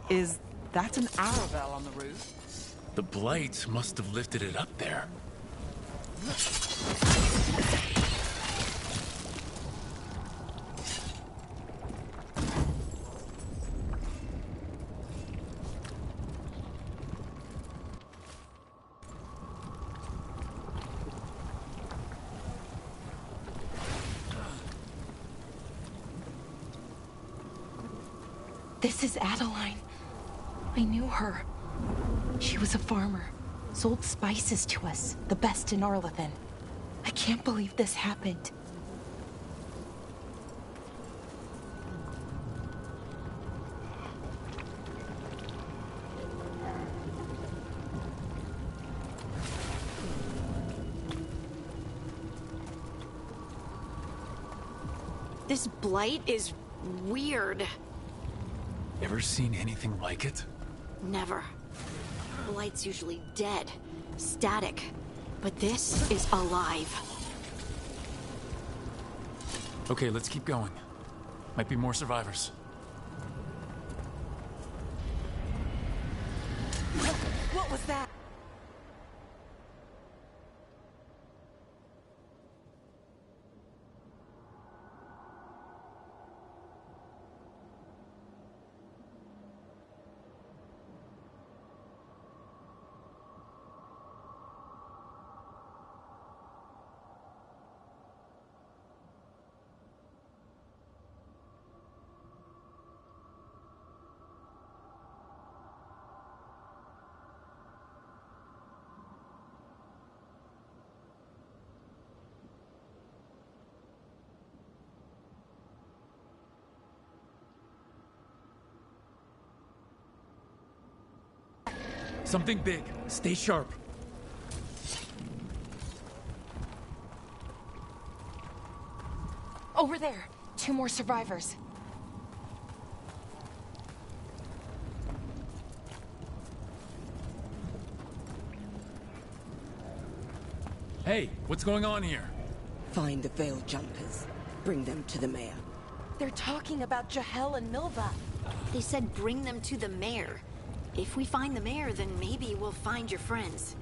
Is that an Arabelle on the roof? The blight must have lifted it up there. This is Adeline. I knew her. She was a farmer, sold spices to us, the best in Arlathan. I can't believe this happened. This blight is weird. Ever seen anything like it? Never. Blight's usually dead, static. But this is alive. Okay, let's keep going. Might be more survivors. What was that? Something big. Stay sharp. Over there. 2 more survivors. Hey, what's going on here? Find the veil jumpers. Bring them to the mayor. They're talking about Jahel and Milva. They said bring them to the mayor. If we find the mayor, then maybe we'll find your friends.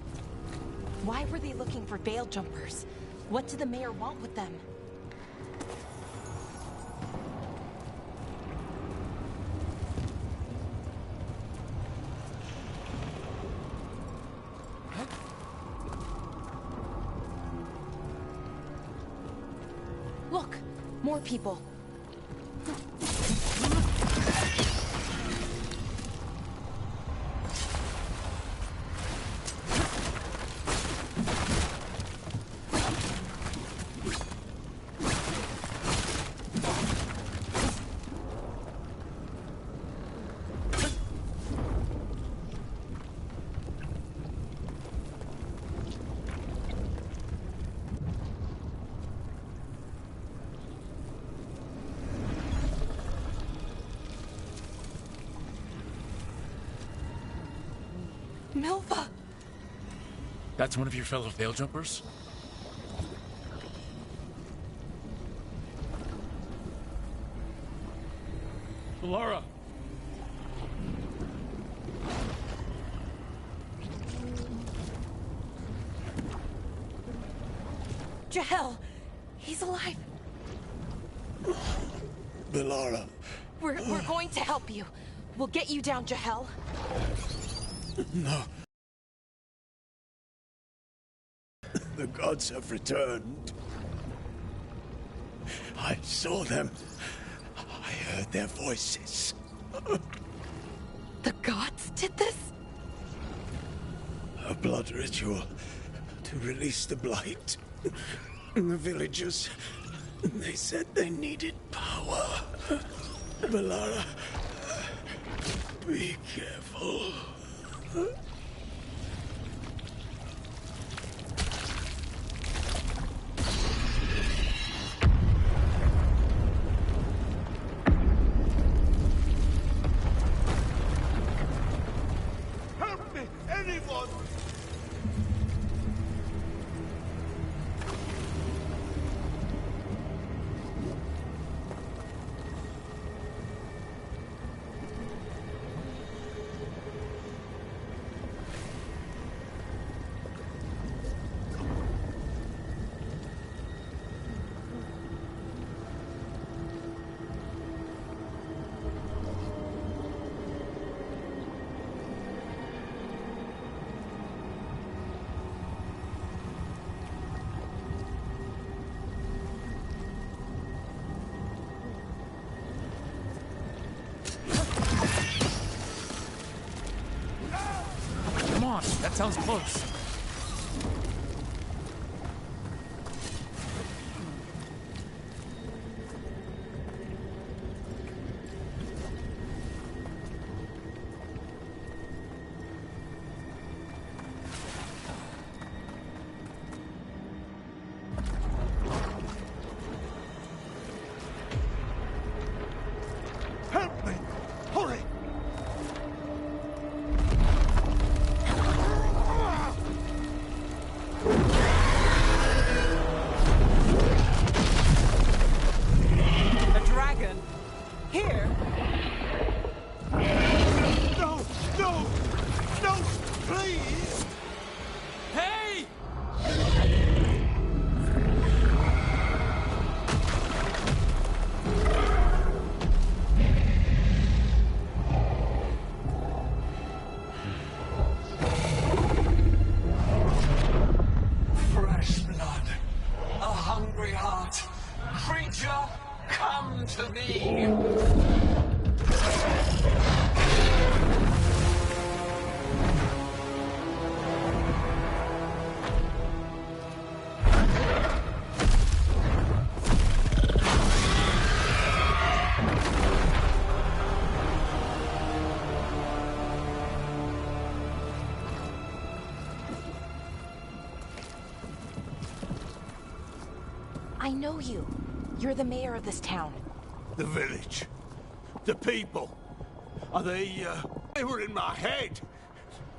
Why were they looking for veil jumpers? What did the mayor want with them? Look, more people. Milva! That's one of your fellow veil jumpers? Laura! Jahel! He's alive! Valara. We're going to help you. We'll get you down, Jahel. No. The gods have returned. I saw them. I heard their voices. The gods did this? A blood ritual to release the blight. The villagers, they said they needed power. Valara, be careful. Help me, anyone! That sounds close. Help me! Hurry! A dragon. Here. No! No! No! Please! Hey! Fresh blood, a hungry heart. Creature, come to me. I know you. You're the mayor of this town. The village. The people. Are they were in my head.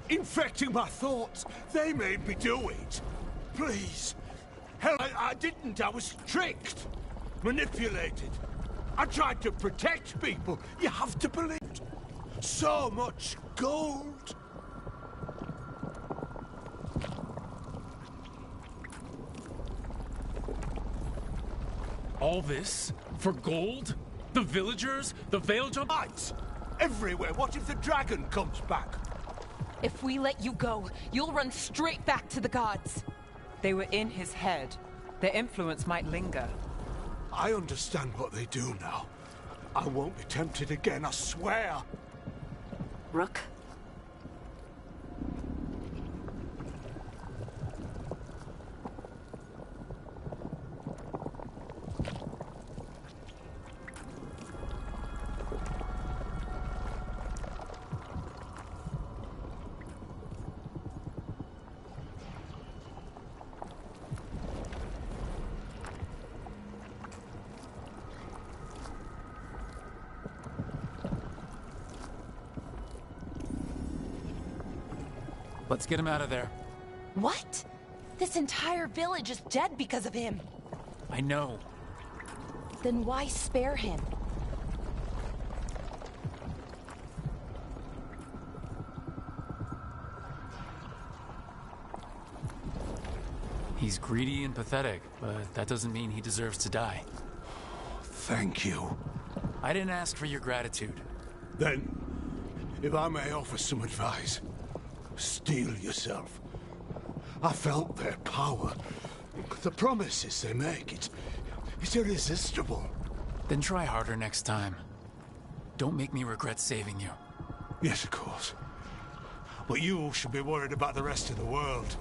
Infecting my thoughts. They made me do it. Please. Hell, I didn't. I was tricked. Manipulated. I tried to protect people. You have to believe it. So much gold. All this? For gold? The villagers? The veil jump? Lights. Everywhere. What if the dragon comes back? If we let you go, you'll run straight back to the gods. They were in his head. Their influence might linger. I understand what they do now. I won't be tempted again, I swear. Rook? Let's get him out of there. What? This entire village is dead because of him. I know. Then why spare him? He's greedy and pathetic, but that doesn't mean he deserves to die. Thank you. I didn't ask for your gratitude. Then, if I may offer some advice, steel yourself. I felt their power. The promises they make, it's irresistible. Then try harder next time. Don't make me regret saving you. Yes, of course. But you should be worried about the rest of the world.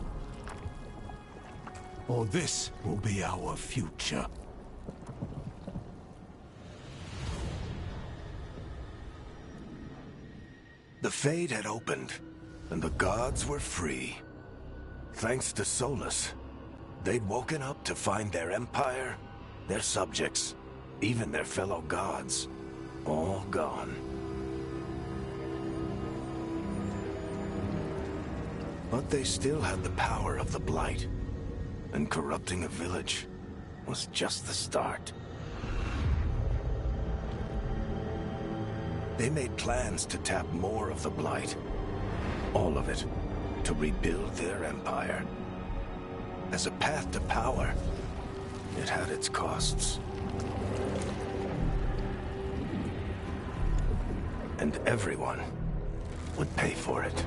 Or this will be our future. The Fade had opened, and the gods were free. Thanks to Solus, they'd woken up to find their empire, their subjects, even their fellow gods, all gone. But they still had the power of the Blight, and corrupting a village was just the start. They made plans to tap more of the Blight. All of it, to rebuild their empire. As a path to power, it had its costs. And everyone would pay for it.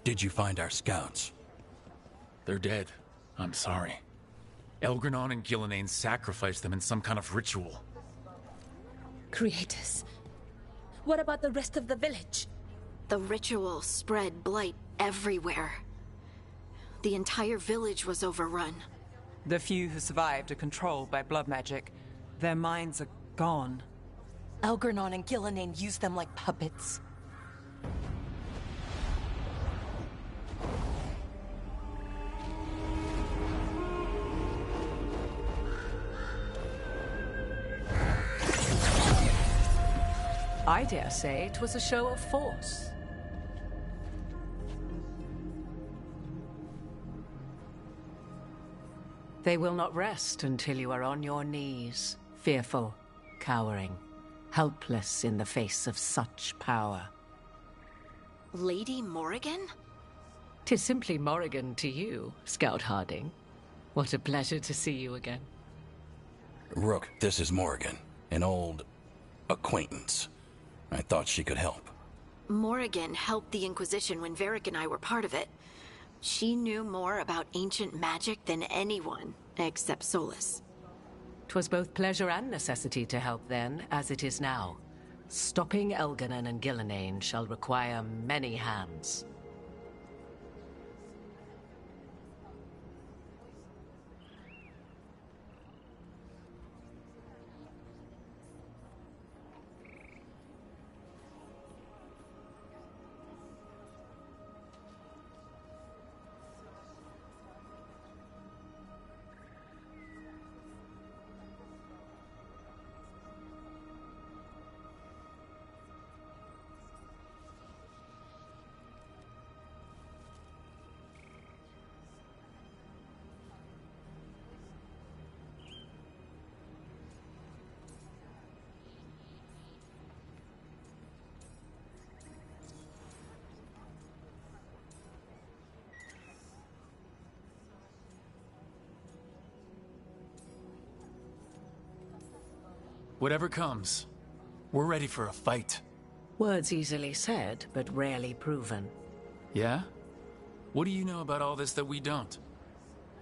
Did you find our scouts? They're dead. I'm sorry. Elgranon and Gillenane sacrificed them in some kind of ritual. Creators. What about the rest of the village? The ritual spread blight everywhere. The entire village was overrun. The few who survived are controlled by blood magic. Their minds are gone. Elgranon and Gillenane used them like puppets. I dare say it was a show of force. They will not rest until you are on your knees, fearful, cowering, helpless in the face of such power. Lady Morrigan? 'Tis simply Morrigan to you, Scout Harding. What a pleasure to see you again. Rook, this is Morrigan, an old acquaintance. I thought she could help. Morrigan helped the Inquisition when Varric and I were part of it. She knew more about ancient magic than anyone, except Solus. 'Twas both pleasure and necessity to help then, as it is now. Stopping Elganon and Gillenane shall require many hands. Whatever comes, we're ready for a fight. Words easily said, but rarely proven. Yeah? What do you know about all this that we don't?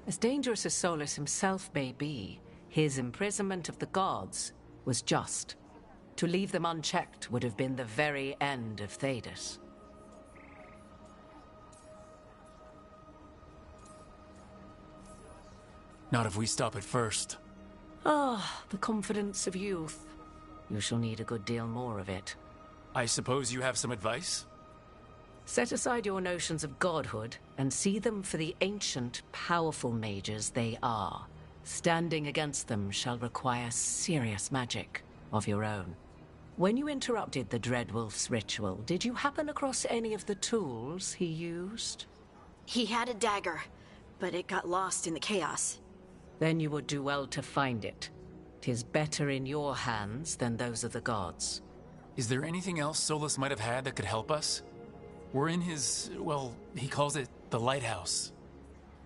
As dangerous as Solus himself may be, his imprisonment of the gods was just. To leave them unchecked would have been the very end of Thedas. Not if we stop it first. Ah, the confidence of youth. You shall need a good deal more of it. I suppose you have some advice? Set aside your notions of godhood and see them for the ancient, powerful mages they are. Standing against them shall require serious magic of your own. When you interrupted the Dreadwolf's ritual, did you happen across any of the tools he used? He had a dagger, but it got lost in the chaos. Then you would do well to find it. 'Tis better in your hands than those of the gods. Is there anything else Solus might have had that could help us? We're in his, well, he calls it the lighthouse.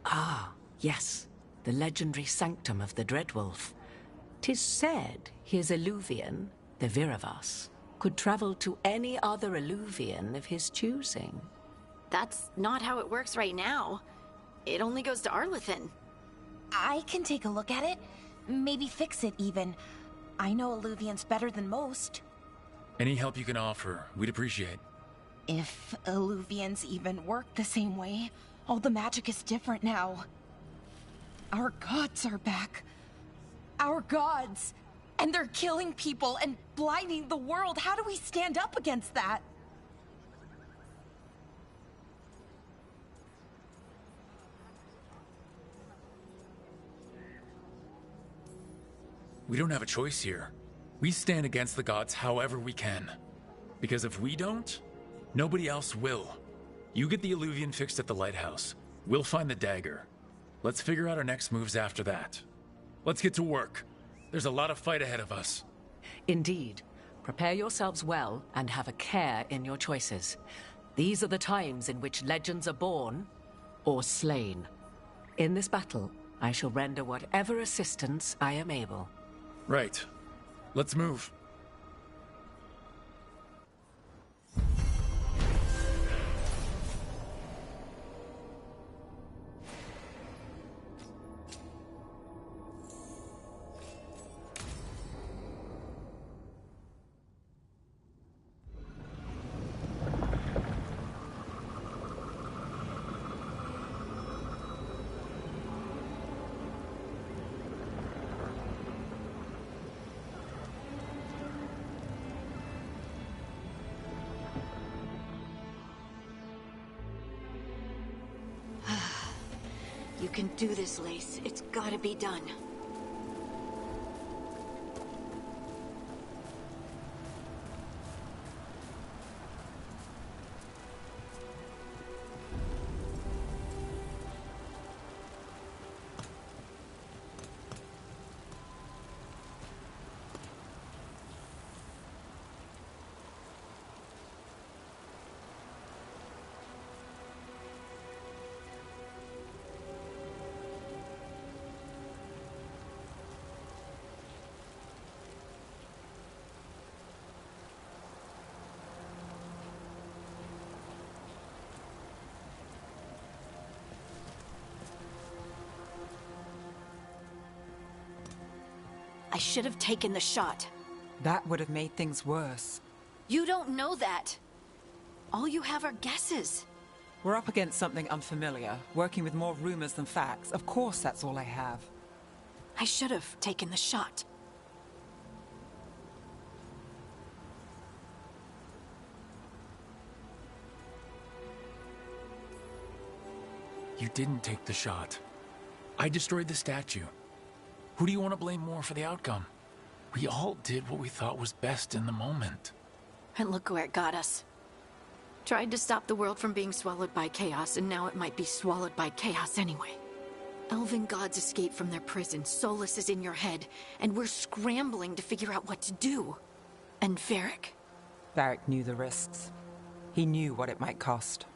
Ah, yes. The legendary sanctum of the Dreadwolf. 'Tis said his Illuvian, the Viravas, could travel to any other Illuvian of his choosing. That's not how it works right now. It only goes to Arlethan. I can take a look at it. Maybe fix it, even. I know Illuvians better than most. Any help you can offer, we'd appreciate. If Illuvians even work the same way, all the magic is different now. Our gods are back. Our gods! And they're killing people and blinding the world. How do we stand up against that? We don't have a choice here. We stand against the gods however we can. Because if we don't, nobody else will. You get the Illuvian fixed at the lighthouse. We'll find the dagger. Let's figure out our next moves after that. Let's get to work. There's a lot of fight ahead of us. Indeed. Prepare yourselves well and have a care in your choices. These are the times in which legends are born or slain. In this battle, I shall render whatever assistance I am able. Right. Let's move. can do this, Lace. It's gotta be done. I should have taken the shot. That would have made things worse. You don't know that. All you have are guesses. We're up against something unfamiliar, working with more rumors than facts. Of course that's all I have. I should have taken the shot. You didn't take the shot. I destroyed the statue. Who do you want to blame more for the outcome? We all did what we thought was best in the moment. And look where it got us. Tried to stop the world from being swallowed by chaos, and now it might be swallowed by chaos anyway. Elven gods escape from their prison, Solus is in your head, and we're scrambling to figure out what to do. And Varric? Varric knew the risks. He knew what it might cost.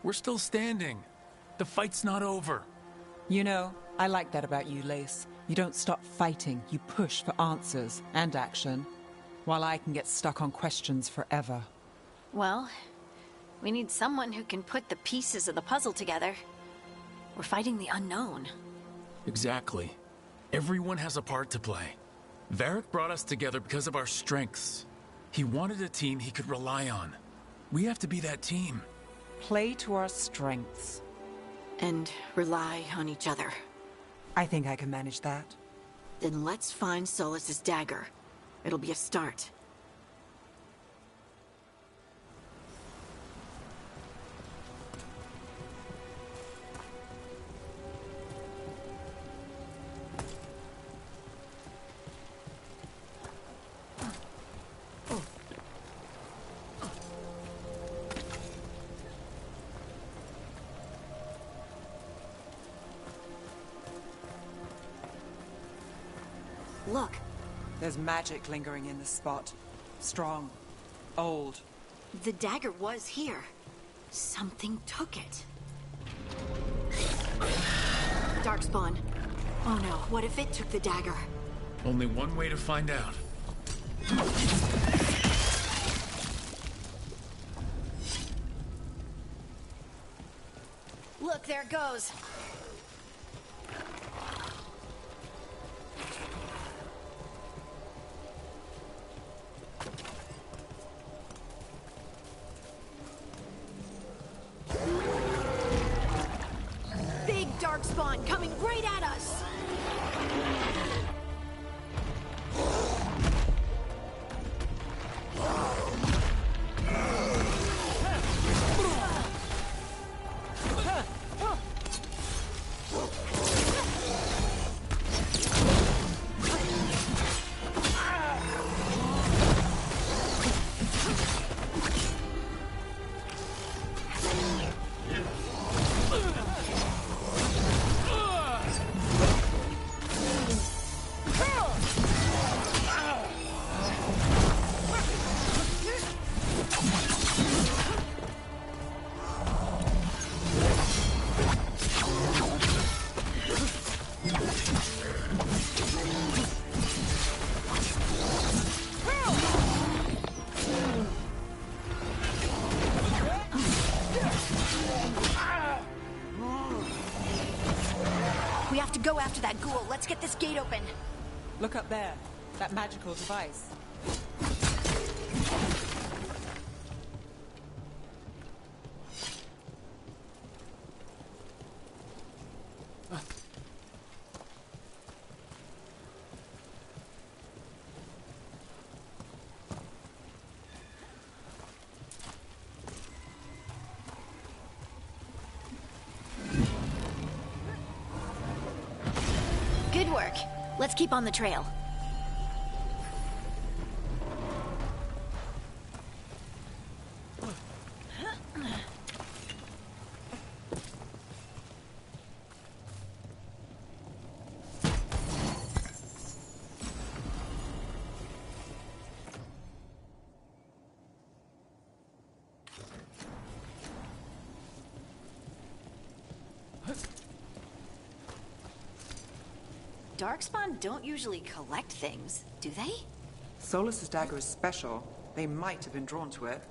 We're still standing. The fight's not over. You know, I like that about you, Lace. You don't stop fighting, you push for answers and action, while I can get stuck on questions forever. Well, we need someone who can put the pieces of the puzzle together. We're fighting the unknown. Exactly. Everyone has a part to play. Varric brought us together because of our strengths. He wanted a team he could rely on. We have to be that team. Play to our strengths. And rely on each other. I think I can manage that. Then let's find Solus's dagger. It'll be a start. Look. There's magic lingering in this spot. Strong. Old. The dagger was here. Something took it. Darkspawn. Oh no, what if it took the dagger? Only one way to find out. Look, there it goes. Big Darkspawn coming right at us! We have to go after that ghoul. Let's get this gate open. Look up there. That magical device. work. Let's keep on the trail. Darkspawn don't usually collect things, do they? Solus's dagger is special. They might have been drawn to it.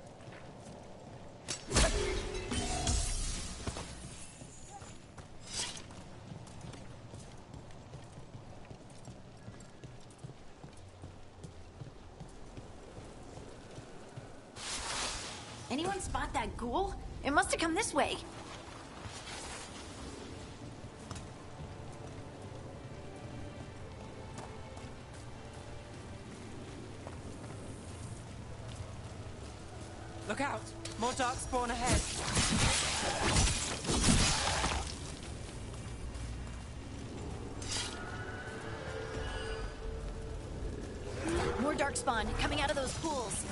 Anyone spot that ghoul? It must have come this way. Look out! More darkspawn ahead! More darkspawn coming out of those pools.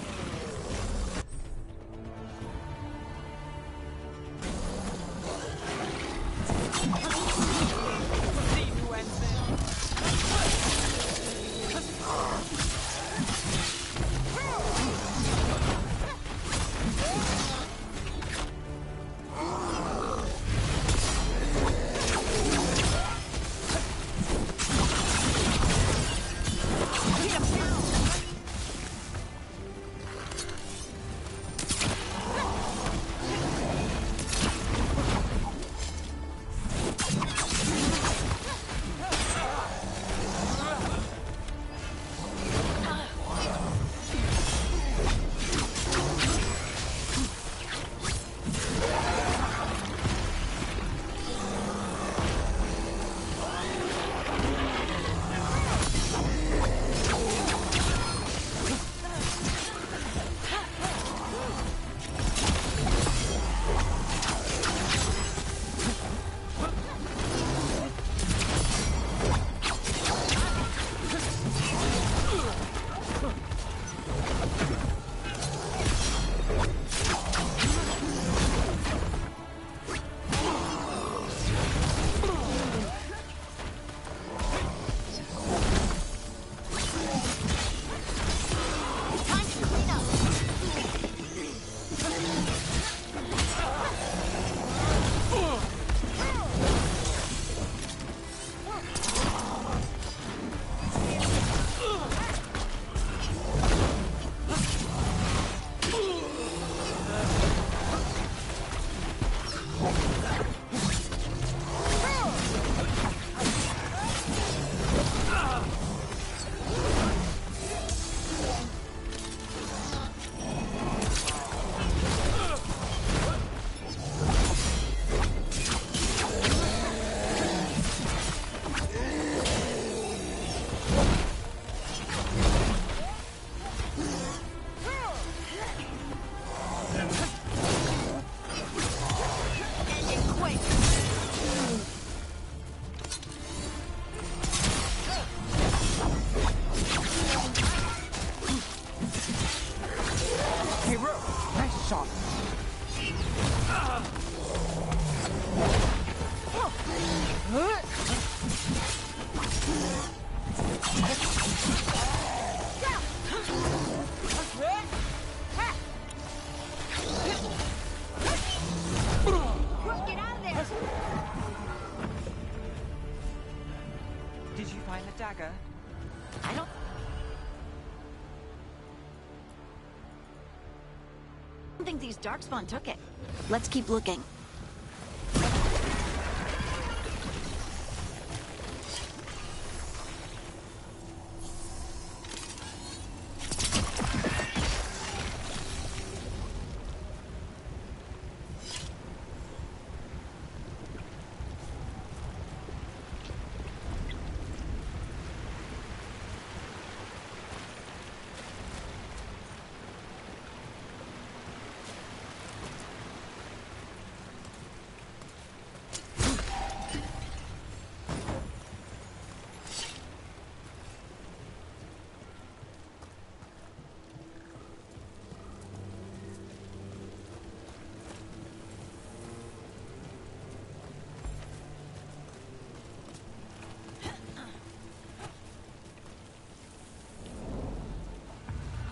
Dagger? I don't think these darkspawn took it. Let's keep looking.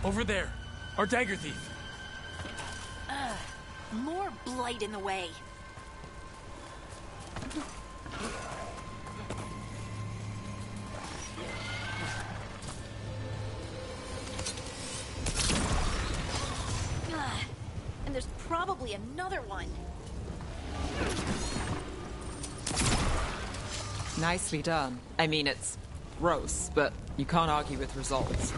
Over there. Our dagger thief. More blight in the way. And there's probably another one. Nicely done. I mean, it's gross, but you can't argue with results.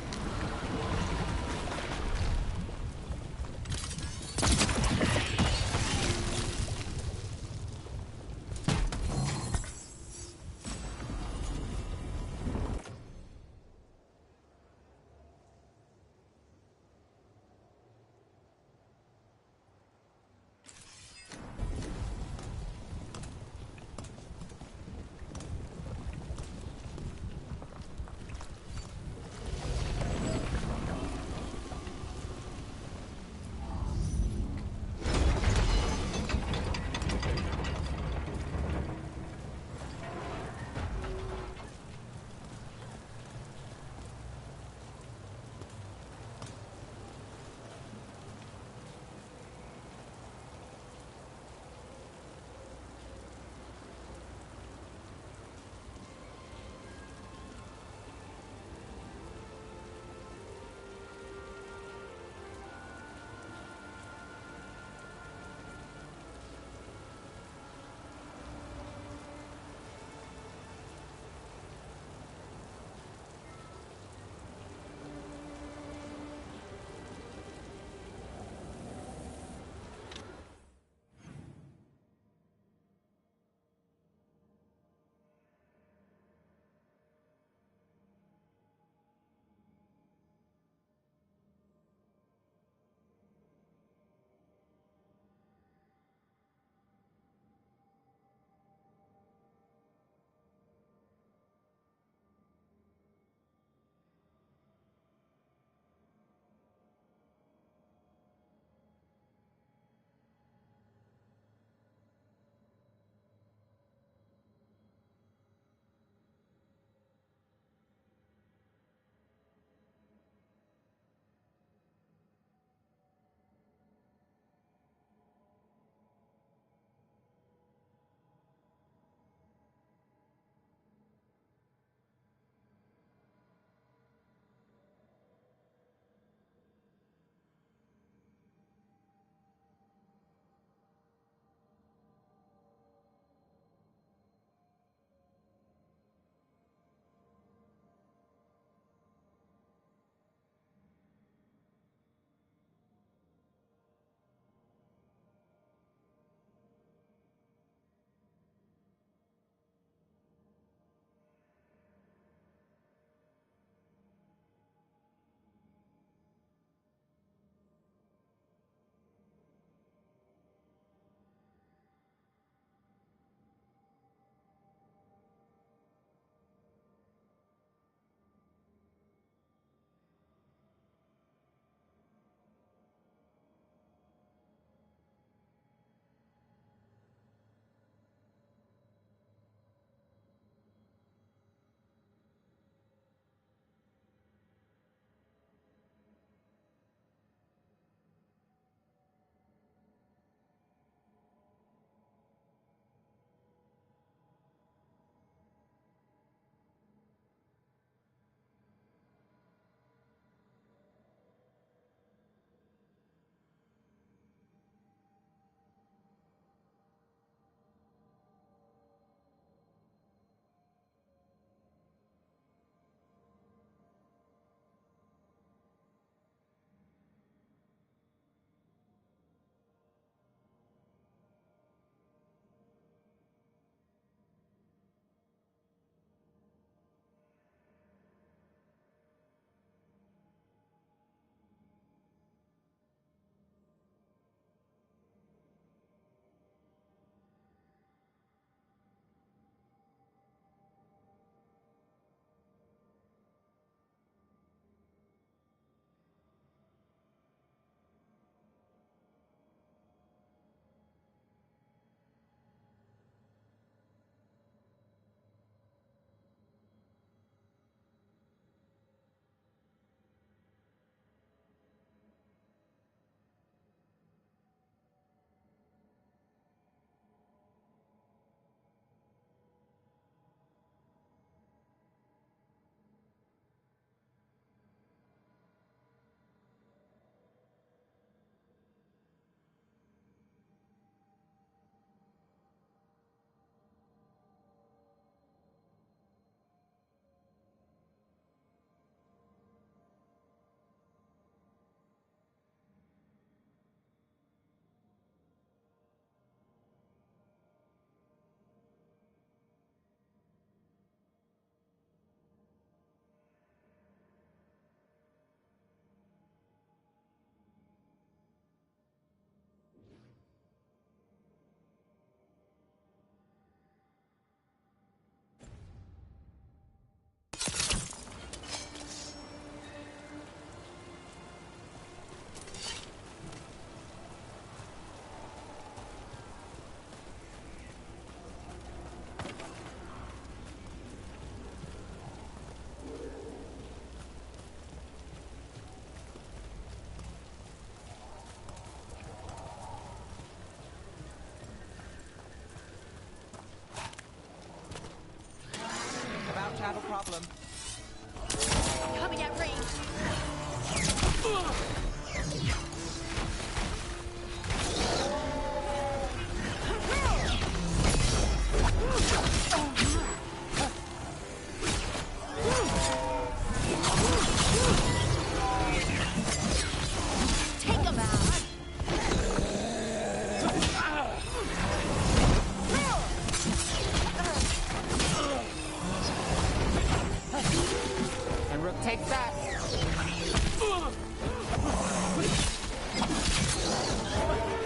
Take that.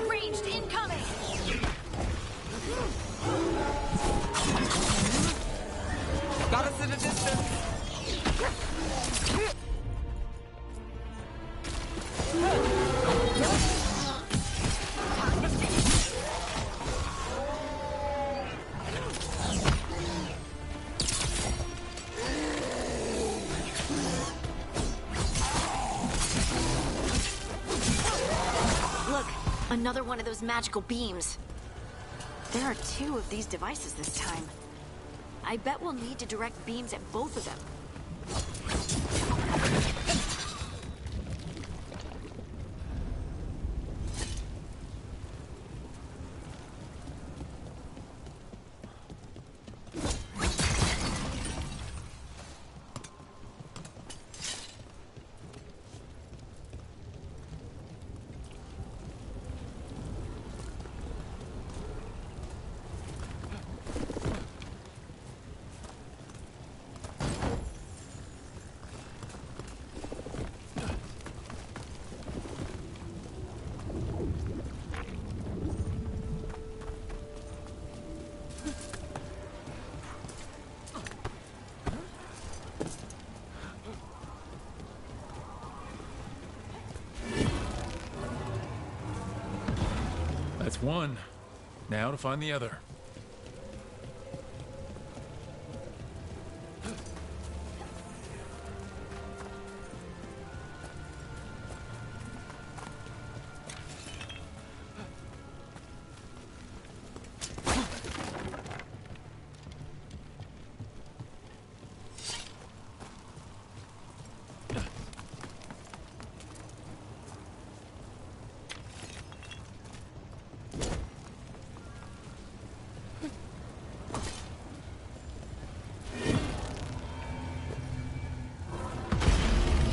Ranged incoming! Got us at a distance. Look, another one of those magical beams. There are 2 of these devices this time. I bet we'll need to direct beams at both of them. That's one. Now to find the other.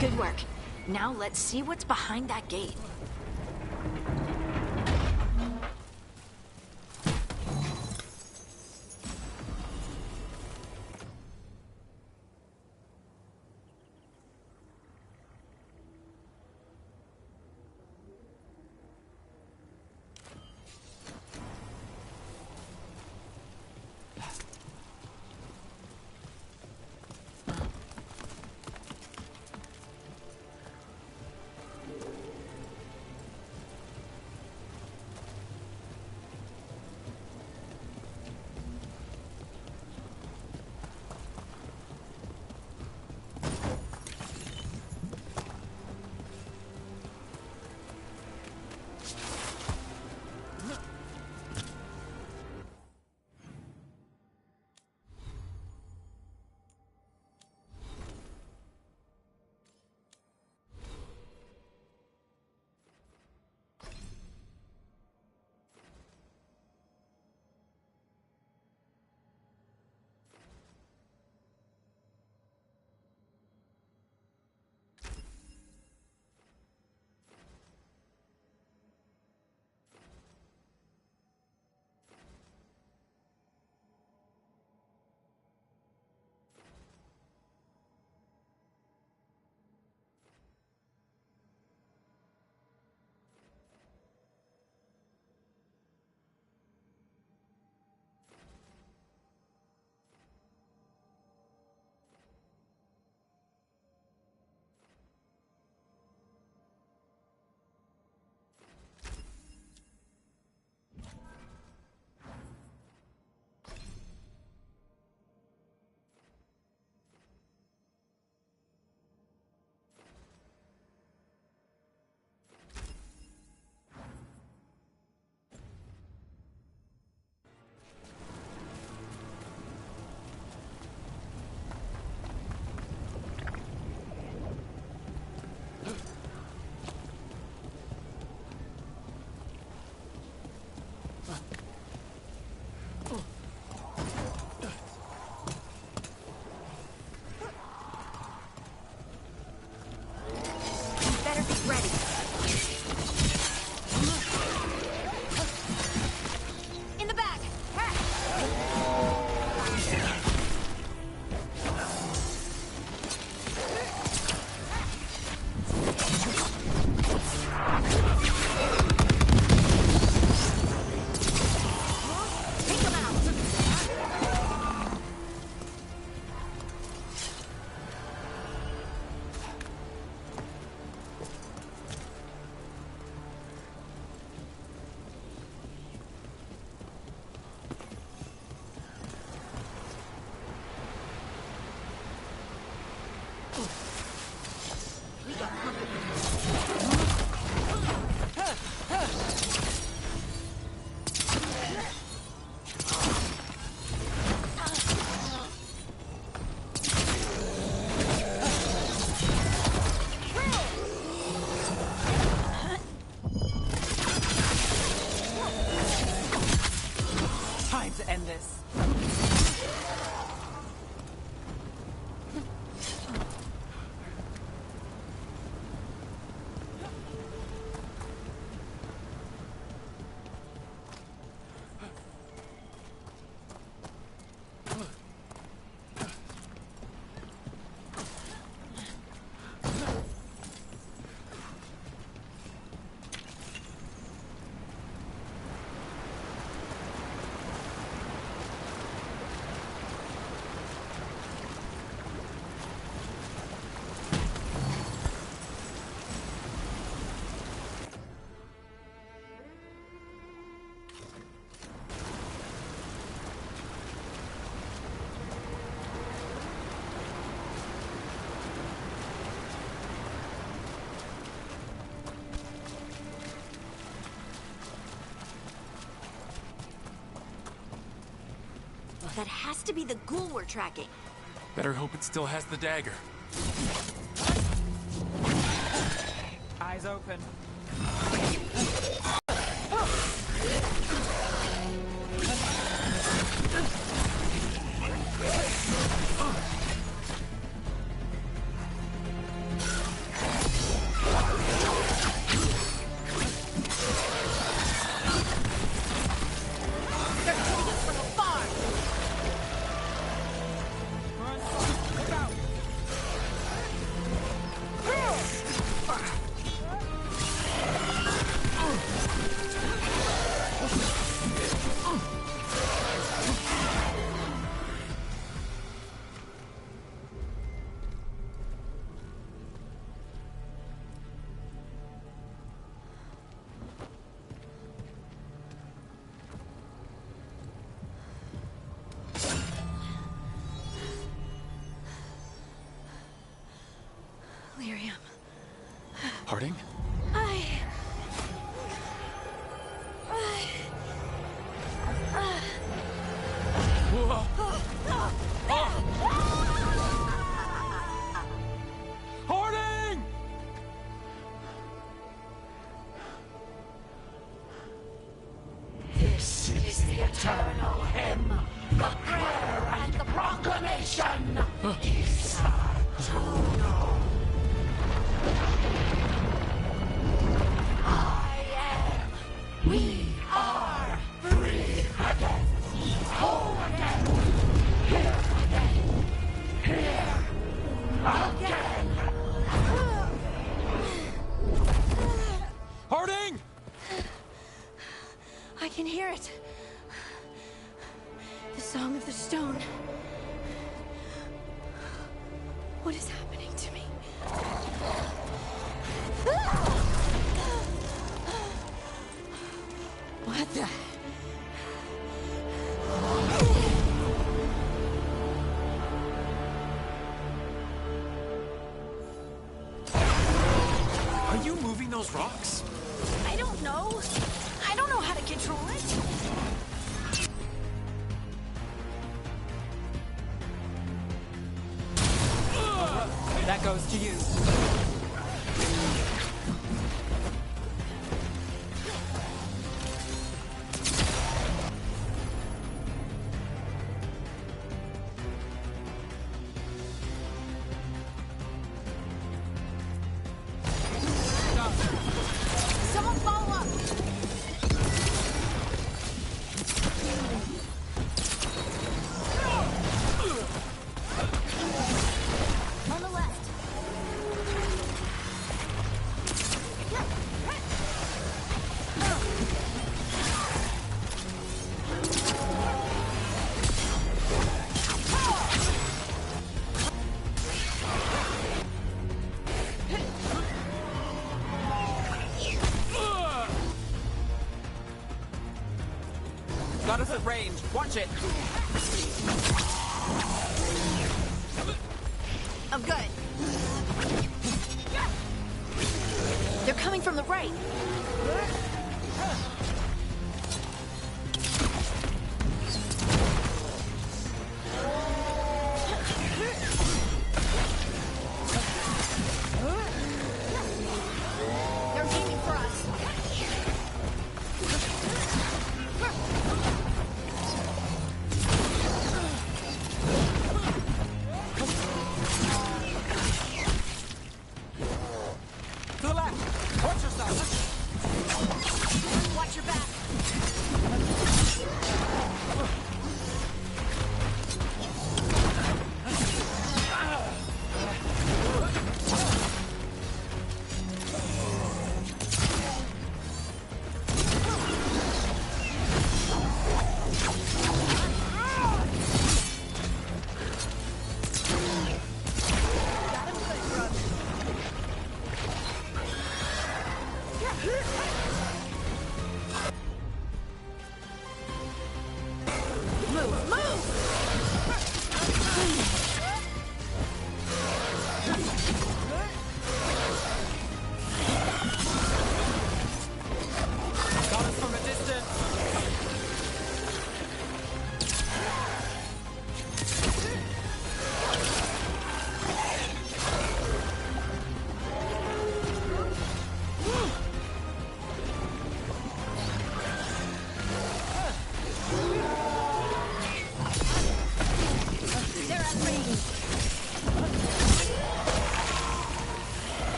Good work. Now let's see what's behind that gate. We got company. Time to end this. That has to be the ghoul we're tracking. Better hope it still has the dagger. Eyes open. Lyrium. Harding? Harding! This is the eternal hymn, the prayer and the proclamation. We are free again, whole again, here again, here again. Harding! I can hear it. The Song of the Stone. What is happening to me? What the? Are you moving those rocks? I don't know. I don't know how to control it. That goes to you. Someone follow up. On the left. Got us at range. Watch it. I'm good. coming from the right. They're aiming for us. To the left! Watch yourself! Watch your back.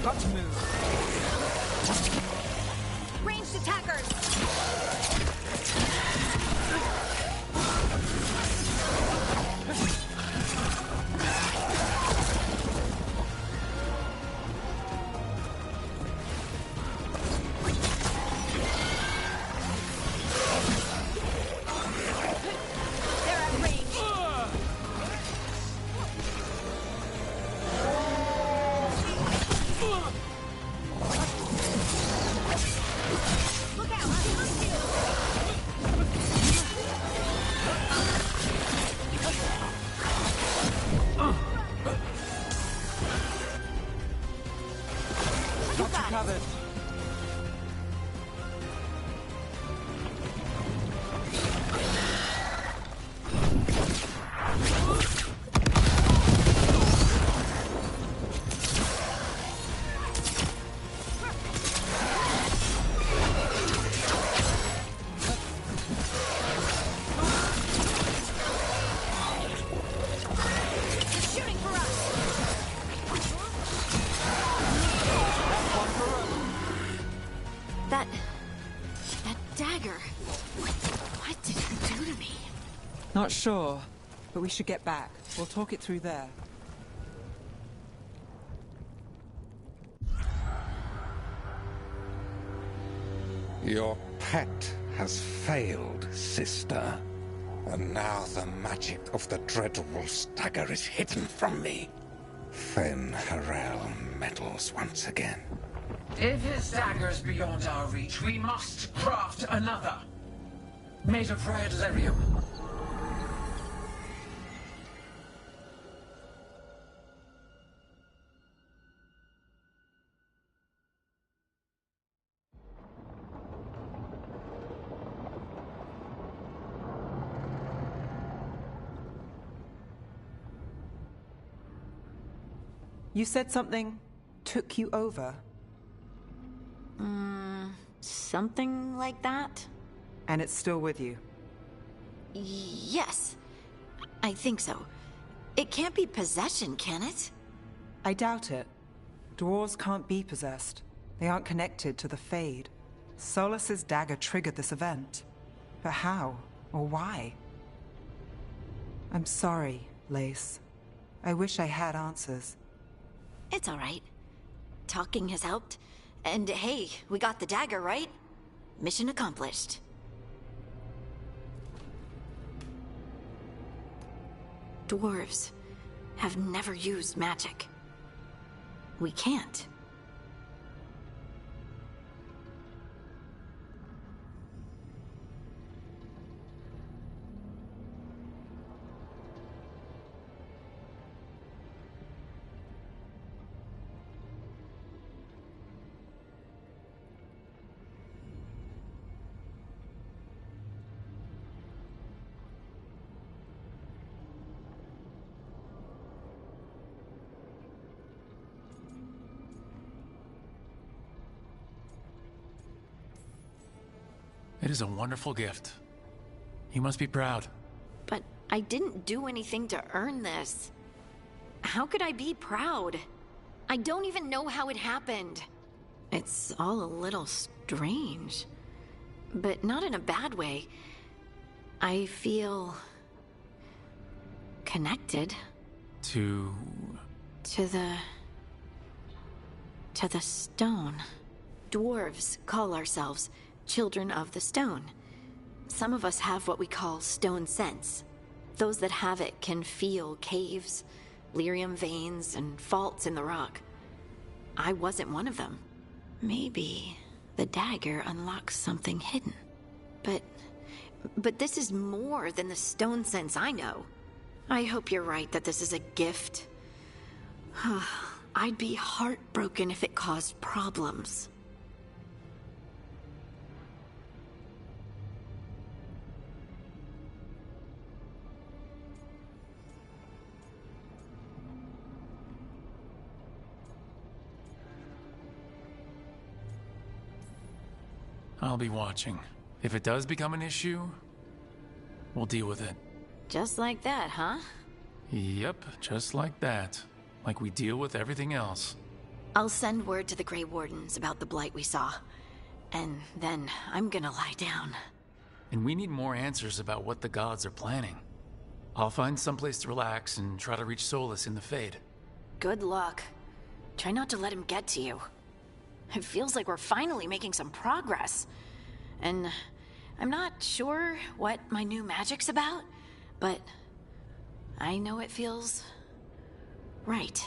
Got to move. Ranged attackers. They're at range. Look out! Got you covered. It's shooting for us. That dagger. What did it do to me? Not sure, but we should get back. We'll talk it through there. Your pet has failed, sister. And now the magic of the dreadful stagger is hidden from me. Fen Harel meddles once again. If his dagger's beyond our reach, we must craft another. Made of red lyrium. You said something took you over? Something like that? And it's still with you? Yes. I think so. It can't be possession, can it? I doubt it. Dwarves can't be possessed. They aren't connected to the Fade. Solus's dagger triggered this event. But how? Or why? I'm sorry, Lace. I wish I had answers. It's all right. Talking has helped. And hey, we got the dagger, right? Mission accomplished. Dwarves have never used magic. We can't. It is a wonderful gift. You must be proud. But I didn't do anything to earn this. How could I be proud? I don't even know how it happened. It's all a little strange. But not in a bad way. I feel... connected. To the stone. Dwarves call ourselves children of the stone. Some of us have what we call stone sense. Those that have it can feel caves, lyrium veins, and faults in the rock. I wasn't one of them. Maybe the dagger unlocks something hidden. But this is more than the stone sense I know. I hope you're right that this is a gift. I'd be heartbroken if it caused problems. I'll be watching. If it does become an issue, we'll deal with it. Just like that, huh? Yep, just like that. Like we deal with everything else. I'll send word to the Grey Wardens about the blight we saw. And then I'm gonna lie down. And we need more answers about what the gods are planning. I'll find someplace to relax and try to reach Solus in the Fade. Good luck. Try not to let him get to you. It feels like we're finally making some progress. And I'm not sure what my new magic's about, but I know it feels right.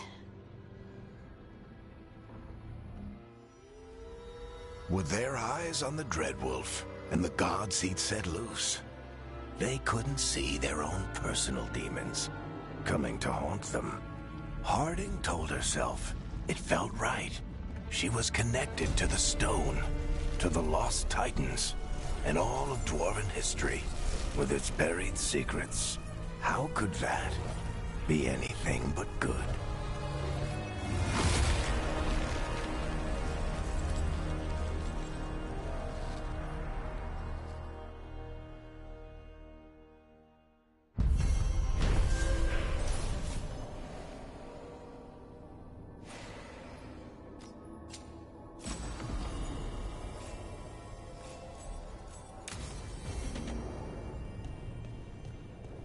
With their eyes on the Dreadwolf and the gods he'd set loose, they couldn't see their own personal demons coming to haunt them. Harding told herself it felt right. She was connected to the stone, to the lost titans, and all of Dwarven history, with its buried secrets. How could that be anything but good?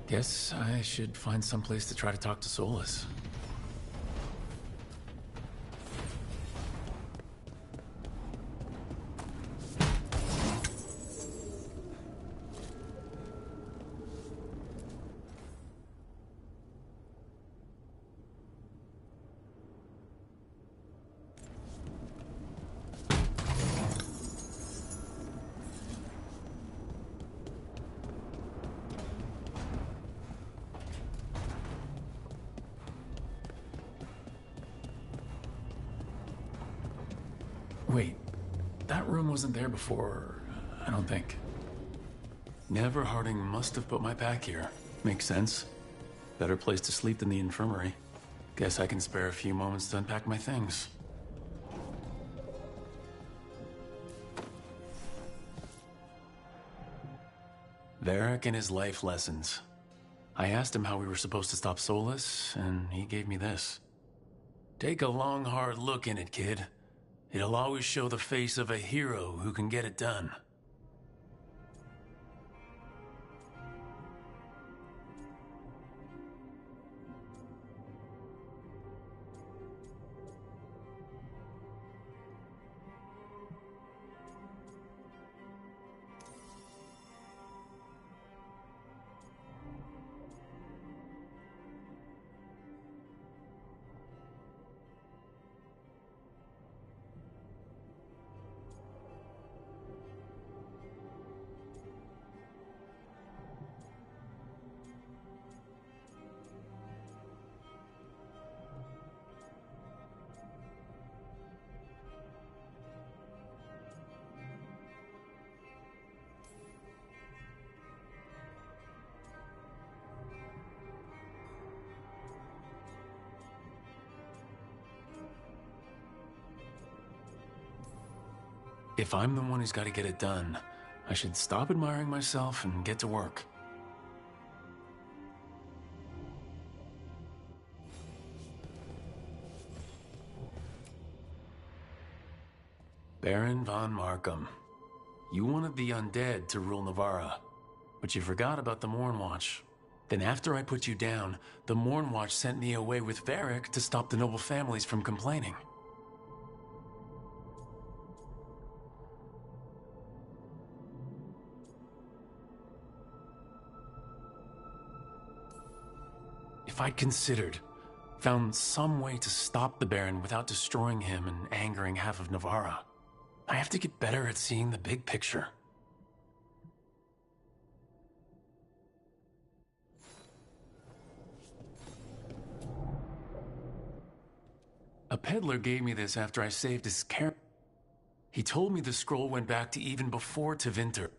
Guess I should find someplace to try to talk to Solus. Wait, that room wasn't there before, I don't think. Never Harding must have put my pack here. Makes sense. Better place to sleep than the infirmary. Guess I can spare a few moments to unpack my things. Varric and his life lessons. I asked him how we were supposed to stop Solus, and he gave me this. Take a long, hard look in it, kid. It'll always show the face of a hero who can get it done. If I'm the one who's got to get it done, I should stop admiring myself and get to work. Baron von Markham. You wanted the undead to rule Navarra, but you forgot about the Mornwatch. Then after I put you down, the Mornwatch sent me away with Varric to stop the noble families from complaining. If I'd considered, found some way to stop the Baron without destroying him and angering half of Navarra, I have to get better at seeing the big picture. A peddler gave me this after I saved his car. He told me the scroll went back to even before Tevinter.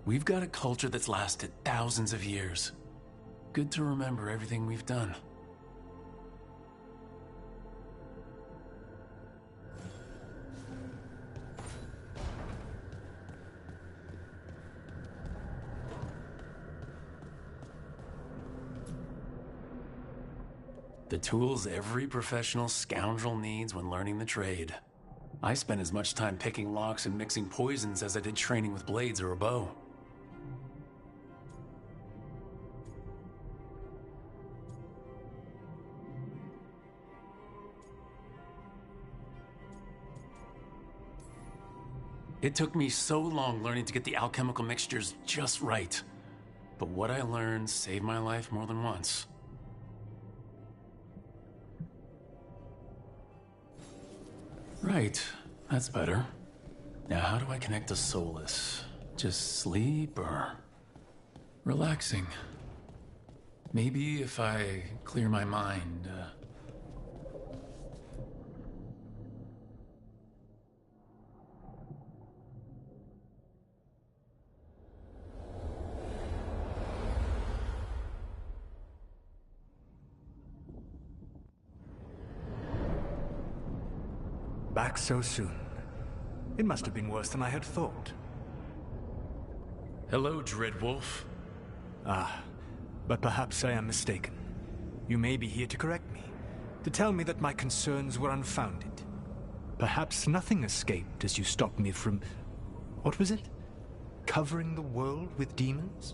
We've got a culture that's lasted thousands of years. Good to remember everything we've done. The tools every professional scoundrel needs when learning the trade. I spent as much time picking locks and mixing poisons as I did training with blades or a bow. It took me so long learning to get the alchemical mixtures just right. But what I learned saved my life more than once. Right, that's better. Now how do I connect to Solus? Just sleep or relaxing? Maybe if I clear my mind, Back so soon. It must have been worse than I had thought. Hello, Dreadwolf. Ah, but perhaps I am mistaken. You may be here to correct me, to tell me that my concerns were unfounded. Perhaps nothing escaped as you stopped me from... what was it? Covering the world with demons?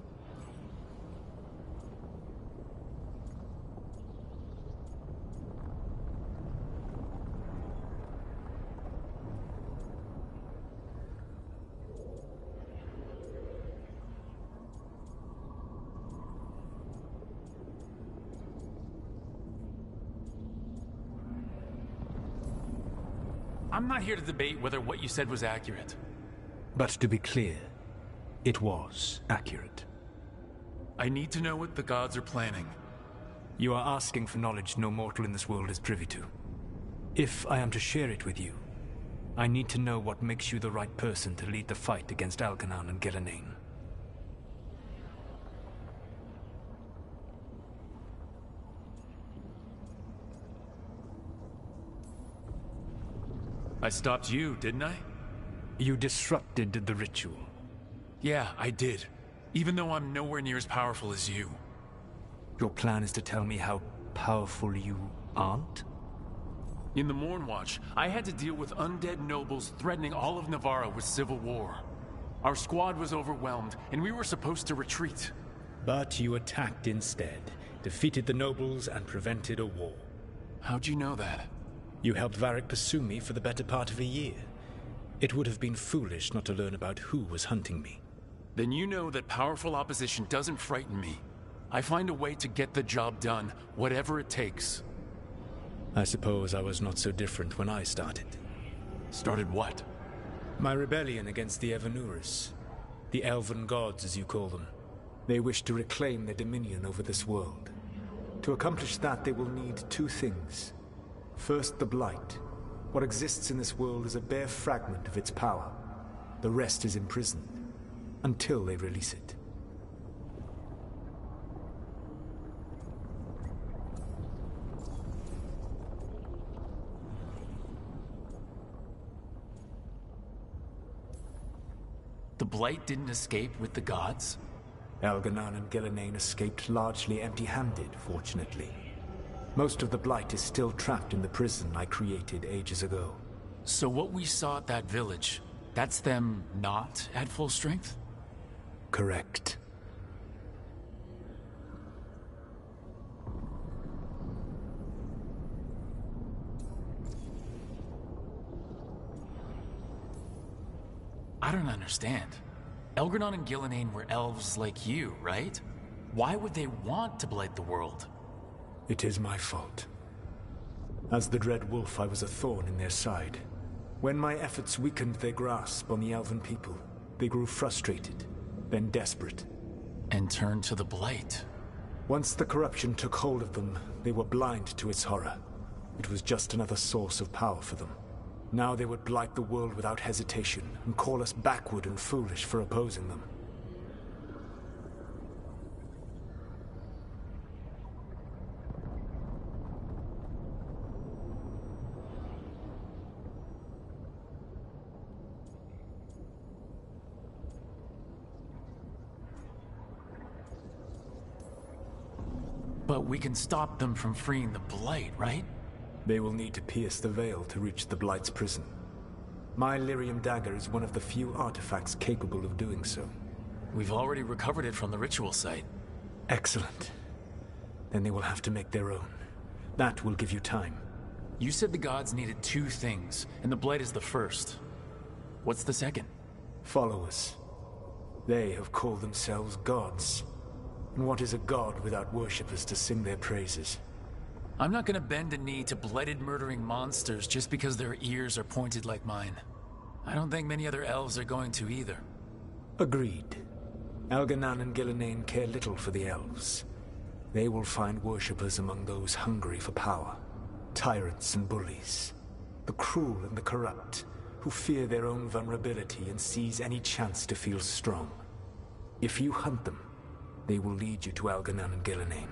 I'm not here to debate whether what you said was accurate. But to be clear, it was accurate. I need to know what the gods are planning. You are asking for knowledge no mortal in this world is privy to. If I am to share it with you, I need to know what makes you the right person to lead the fight against Algernon and Gillenane. I stopped you, didn't I? You disrupted the ritual. Yeah, I did. Even though I'm nowhere near as powerful as you. Your plan is to tell me how powerful you aren't? In the Mornwatch, I had to deal with undead nobles threatening all of Navarra with civil war. Our squad was overwhelmed, and we were supposed to retreat. But you attacked instead, defeated the nobles, and prevented a war. How'd you know that? You helped Varric pursue me for the better part of a year. It would have been foolish not to learn about who was hunting me. Then you know that powerful opposition doesn't frighten me. I find a way to get the job done, whatever it takes. I suppose I was not so different when I started. Started what? My rebellion against the Evanuris. The elven gods, as you call them. They wish to reclaim their dominion over this world. To accomplish that, they will need two things. First, the Blight. What exists in this world is a bare fragment of its power. The rest is imprisoned, until they release it. The Blight didn't escape with the gods? Elganon and Gillenane escaped largely empty-handed, fortunately. Most of the Blight is still trapped in the prison I created ages ago. So what we saw at that village, that's them not at full strength? Correct. I don't understand. Elganon and Gillenane were elves like you, right? Why would they want to blight the world? It is my fault. As the Dread Wolf, I was a thorn in their side. When my efforts weakened their grasp on the elven people, they grew frustrated, then desperate. And turned to the Blight. Once the corruption took hold of them, they were blind to its horror. It was just another source of power for them. Now they would blight the world without hesitation, and call us backward and foolish for opposing them. But we can stop them from freeing the Blight, right? They will need to pierce the veil to reach the Blight's prison. My Lyrium dagger is one of the few artifacts capable of doing so. We've already recovered it from the ritual site. Excellent. Then they will have to make their own. That will give you time. You said the gods needed two things, and the Blight is the first. What's the second? Followers. They have called themselves gods. And what is a god without worshippers to sing their praises? I'm not gonna bend a knee to blighted murdering monsters just because their ears are pointed like mine. I don't think many other elves are going to either. Agreed. Elganon and Gillenane care little for the elves. They will find worshippers among those hungry for power. Tyrants and bullies. The cruel and the corrupt, who fear their own vulnerability and seize any chance to feel strong. If you hunt them, they will lead you to Elganon and Gillenane.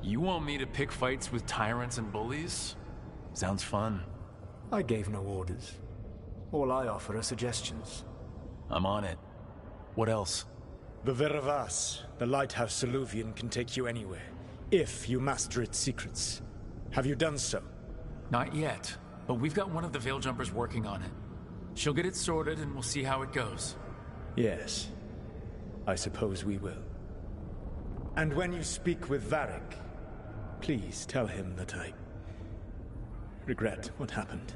You want me to pick fights with tyrants and bullies? Sounds fun. I gave no orders. All I offer are suggestions. I'm on it. What else? The Veravas, the lighthouse Soluvian, can take you anywhere, if you master its secrets. Have you done so? Not yet, but we've got one of the Veil Jumpers working on it. She'll get it sorted and we'll see how it goes. Yes, I suppose we will. And when you speak with Varric, please tell him that I regret what happened.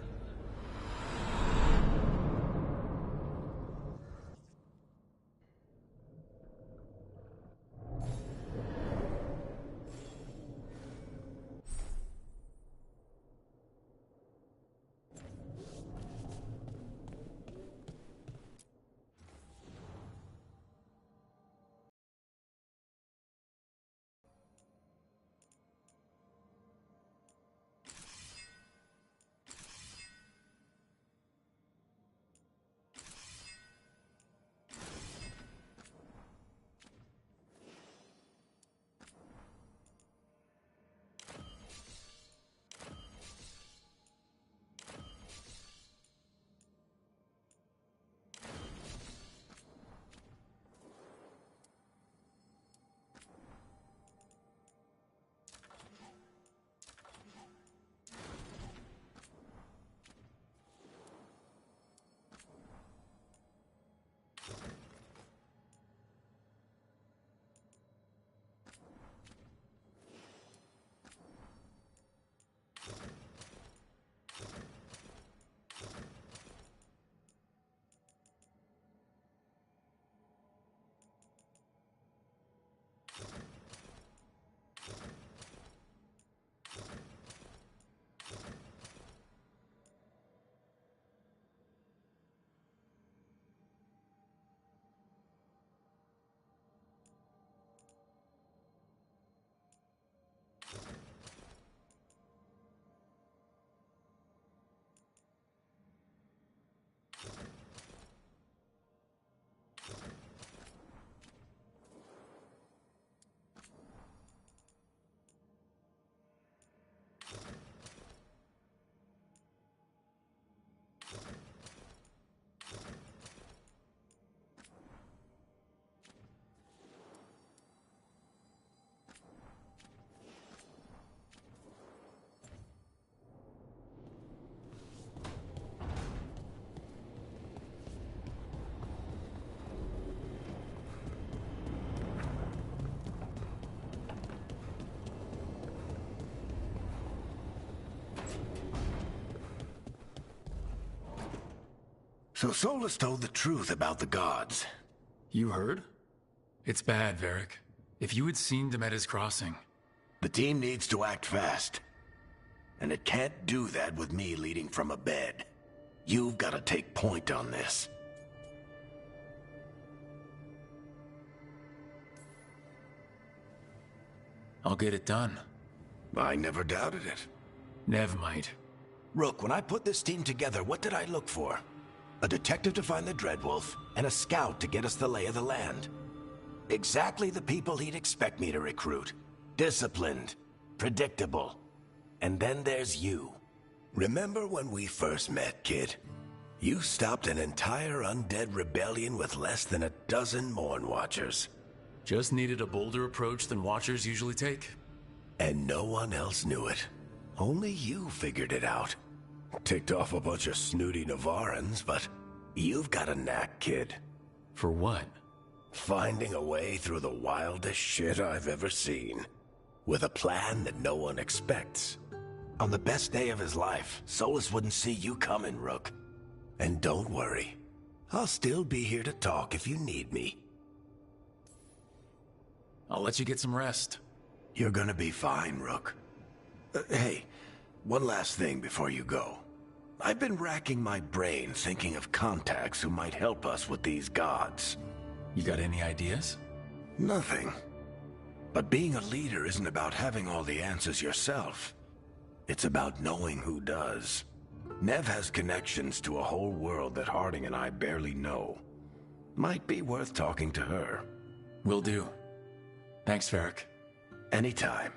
So Solus told the truth about the gods. You heard? It's bad, Varric. If you had seen Demeda's crossing... The team needs to act fast. And it can't do that with me leading from a bed. You've got to take point on this. I'll get it done. I never doubted it. Nev might. Rook, when I put this team together, what did I look for? A detective to find the Dreadwolf, and a scout to get us the lay of the land. Exactly the people he'd expect me to recruit. Disciplined, predictable. And then there's you. Remember when we first met, kid? You stopped an entire undead rebellion with less than a dozen Morn Watchers. Just needed a bolder approach than Watchers usually take. And no one else knew it. Only you figured it out. Ticked off a bunch of snooty Navarans, but you've got a knack, kid. For what? Finding a way through the wildest shit I've ever seen. With a plan that no one expects. On the best day of his life, Solus wouldn't see you coming, Rook. And don't worry. I'll still be here to talk if you need me. I'll let you get some rest. You're gonna be fine, Rook. Hey, one last thing before you go. I've been racking my brain thinking of contacts who might help us with these gods. You got any ideas? Nothing. But being a leader isn't about having all the answers yourself. It's about knowing who does. Nev has connections to a whole world that Harding and I barely know. Might be worth talking to her. Will do. Thanks, Varric. Anytime.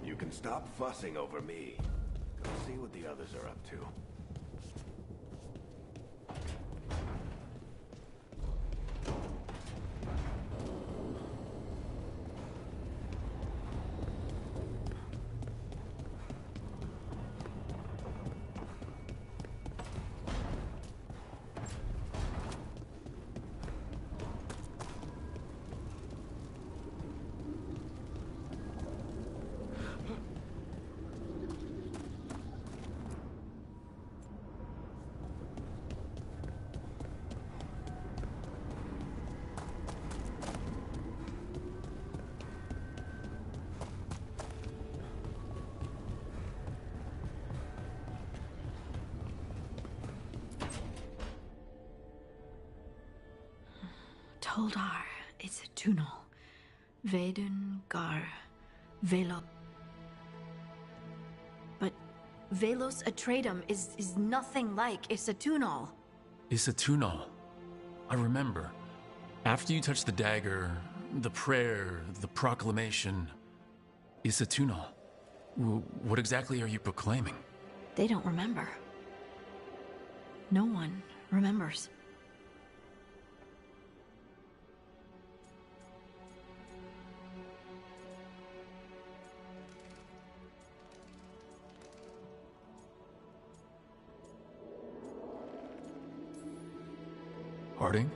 You can stop fussing over me. Go see what the others are up to. Toldar is a tunnel. Veden gar velo. But Velos Atreidum is nothing like Isatunal. Isatunal. I remember. After you touched the dagger, the prayer, the proclamation. Isatunal. What exactly are you proclaiming? They don't remember. No one remembers. Harding?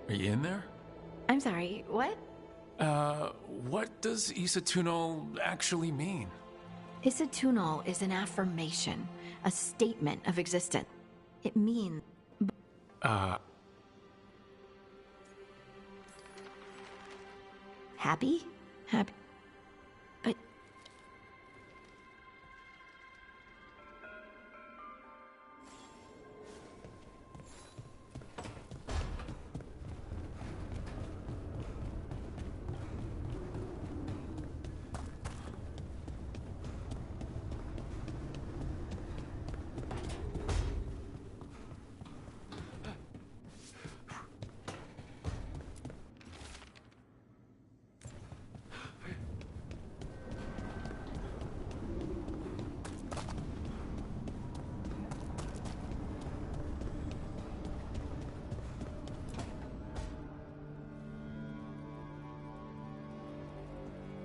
Are you in there? I'm sorry, what? What does Isatunal actually mean? Isatunal is an affirmation, a statement of existence. It means... Happy? Happy. But...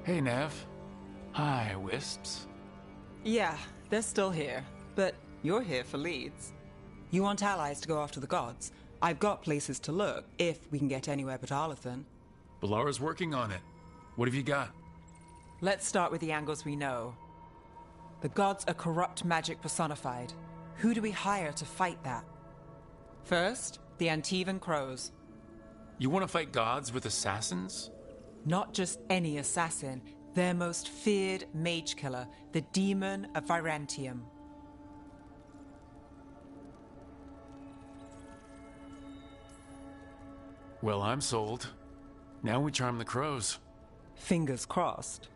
Hey, Nev. Hi, Wisps. Yeah, they're still here. But you're here for leads. You want allies to go after the gods? I've got places to look, if we can get anywhere but Arlathan. Balara's working on it. What have you got? Let's start with the angles we know. The gods are corrupt magic personified. Who do we hire to fight that? First, the Antivan Crows. You want to fight gods with assassins? Not just any assassin, their most feared mage killer, the Demon of Virantium. Well, I'm sold. Now we charm the crows. Fingers crossed.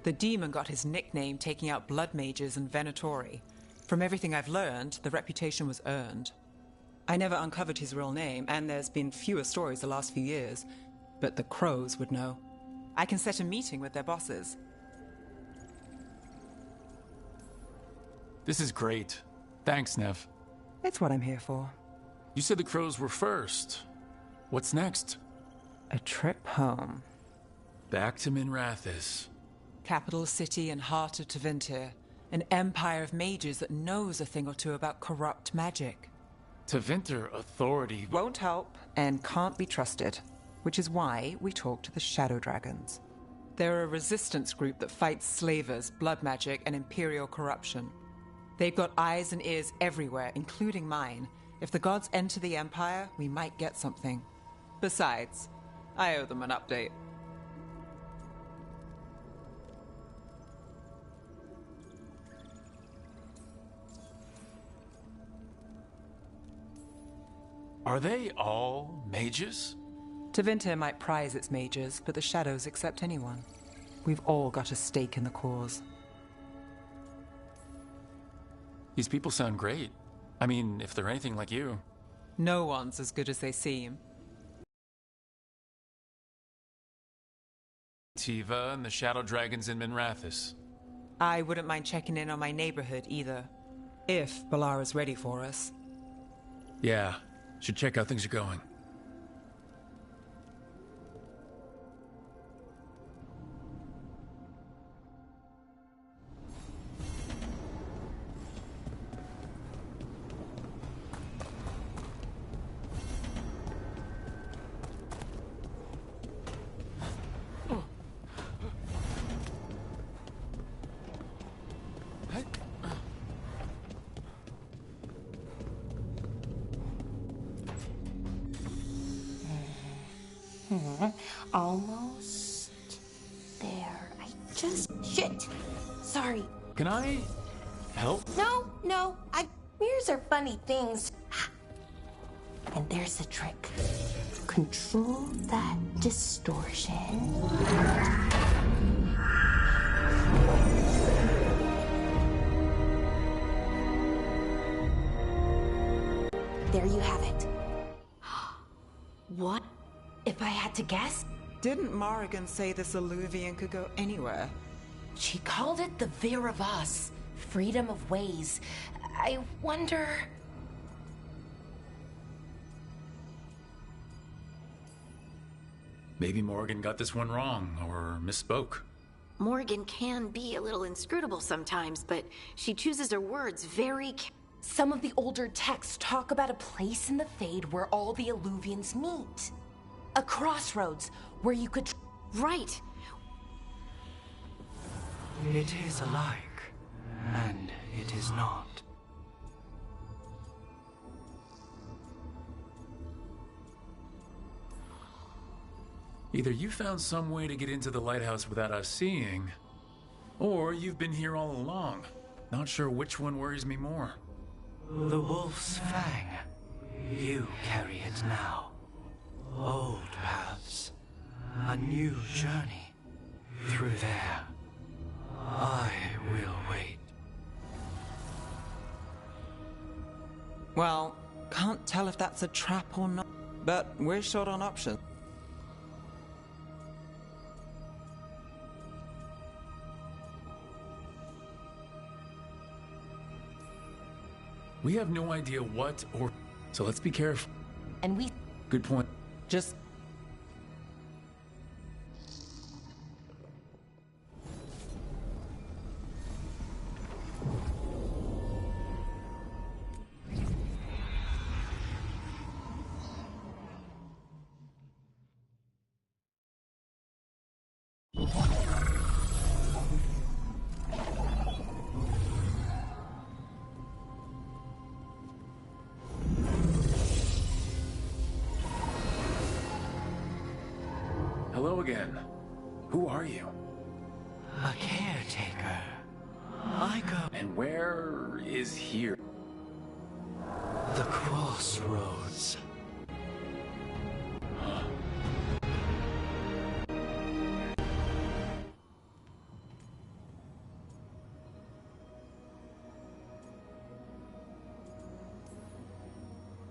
The demon got his nickname taking out blood mages and Venatori. From everything I've learned, the reputation was earned. I never uncovered his real name, and there's been fewer stories the last few years, but the crows would know. I can set a meeting with their bosses. This is great. Thanks, Nev. It's what I'm here for. You said the crows were first. What's next? A trip home. Back to Minrathis. Capital city and heart of Tevinter. An empire of mages that knows a thing or two about corrupt magic. Tevinter authority won't help and can't be trusted. Which is why we talk to the Shadow Dragons. They're a resistance group that fights slavers, blood magic, and imperial corruption. They've got eyes and ears everywhere, including mine. If the gods enter the Empire, we might get something. Besides, I owe them an update. Are they all mages? Tevinter might prize its mages, but the Shadows accept anyone. We've all got a stake in the cause. These people sound great. I mean, if they're anything like you. No one's as good as they seem. Tiva and the Shadow Dragons in Minrathis. I wouldn't mind checking in on my neighborhood either, if Balara's ready for us. Yeah, should check how things are going. Almost there. I just... Shit! Sorry. Can I help? No. Mirrors are funny things. And there's the trick. Control that distortion. There you have it. What if I had to guess? Didn't Morrigan say this Illuvian could go anywhere? She called it the Vir of Us, freedom of ways. I wonder... Maybe Morgan got this one wrong, or misspoke. Morgan can be a little inscrutable sometimes, but she chooses her words very Some of the older texts talk about a place in the Fade where all the Illuvians meet. A crossroads where you could... Right. It is alike, and it is not. Either you found some way to get into the lighthouse without us seeing, or you've been here all along. Not sure which one worries me more. The Wolf's Fang. You carry it now. Old paths. A new journey. Through there. I will wait. Well, can't tell if that's a trap or not, but we're short on options. We have no idea what or... So let's be careful. And we... Good point. Just... Hello again. Who are you? A caretaker. I go... And where is here? The crossroads.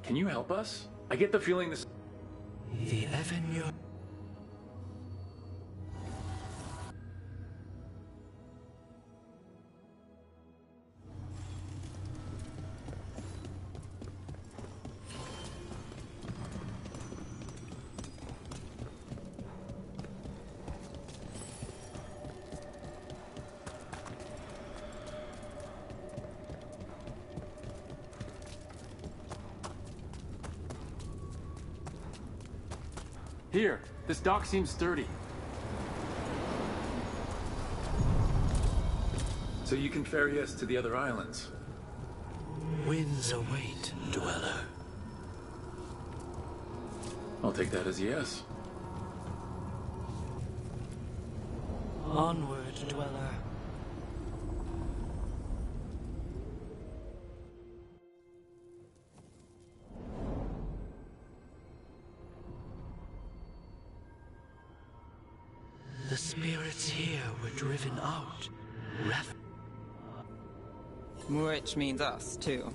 Can you help us? I get the feeling this... The Avenue... Here, this dock seems sturdy. So you can ferry us to the other islands. Winds await, dweller. I'll take that as a yes. Onward, dweller. The spirits here were driven out. Which means us, too.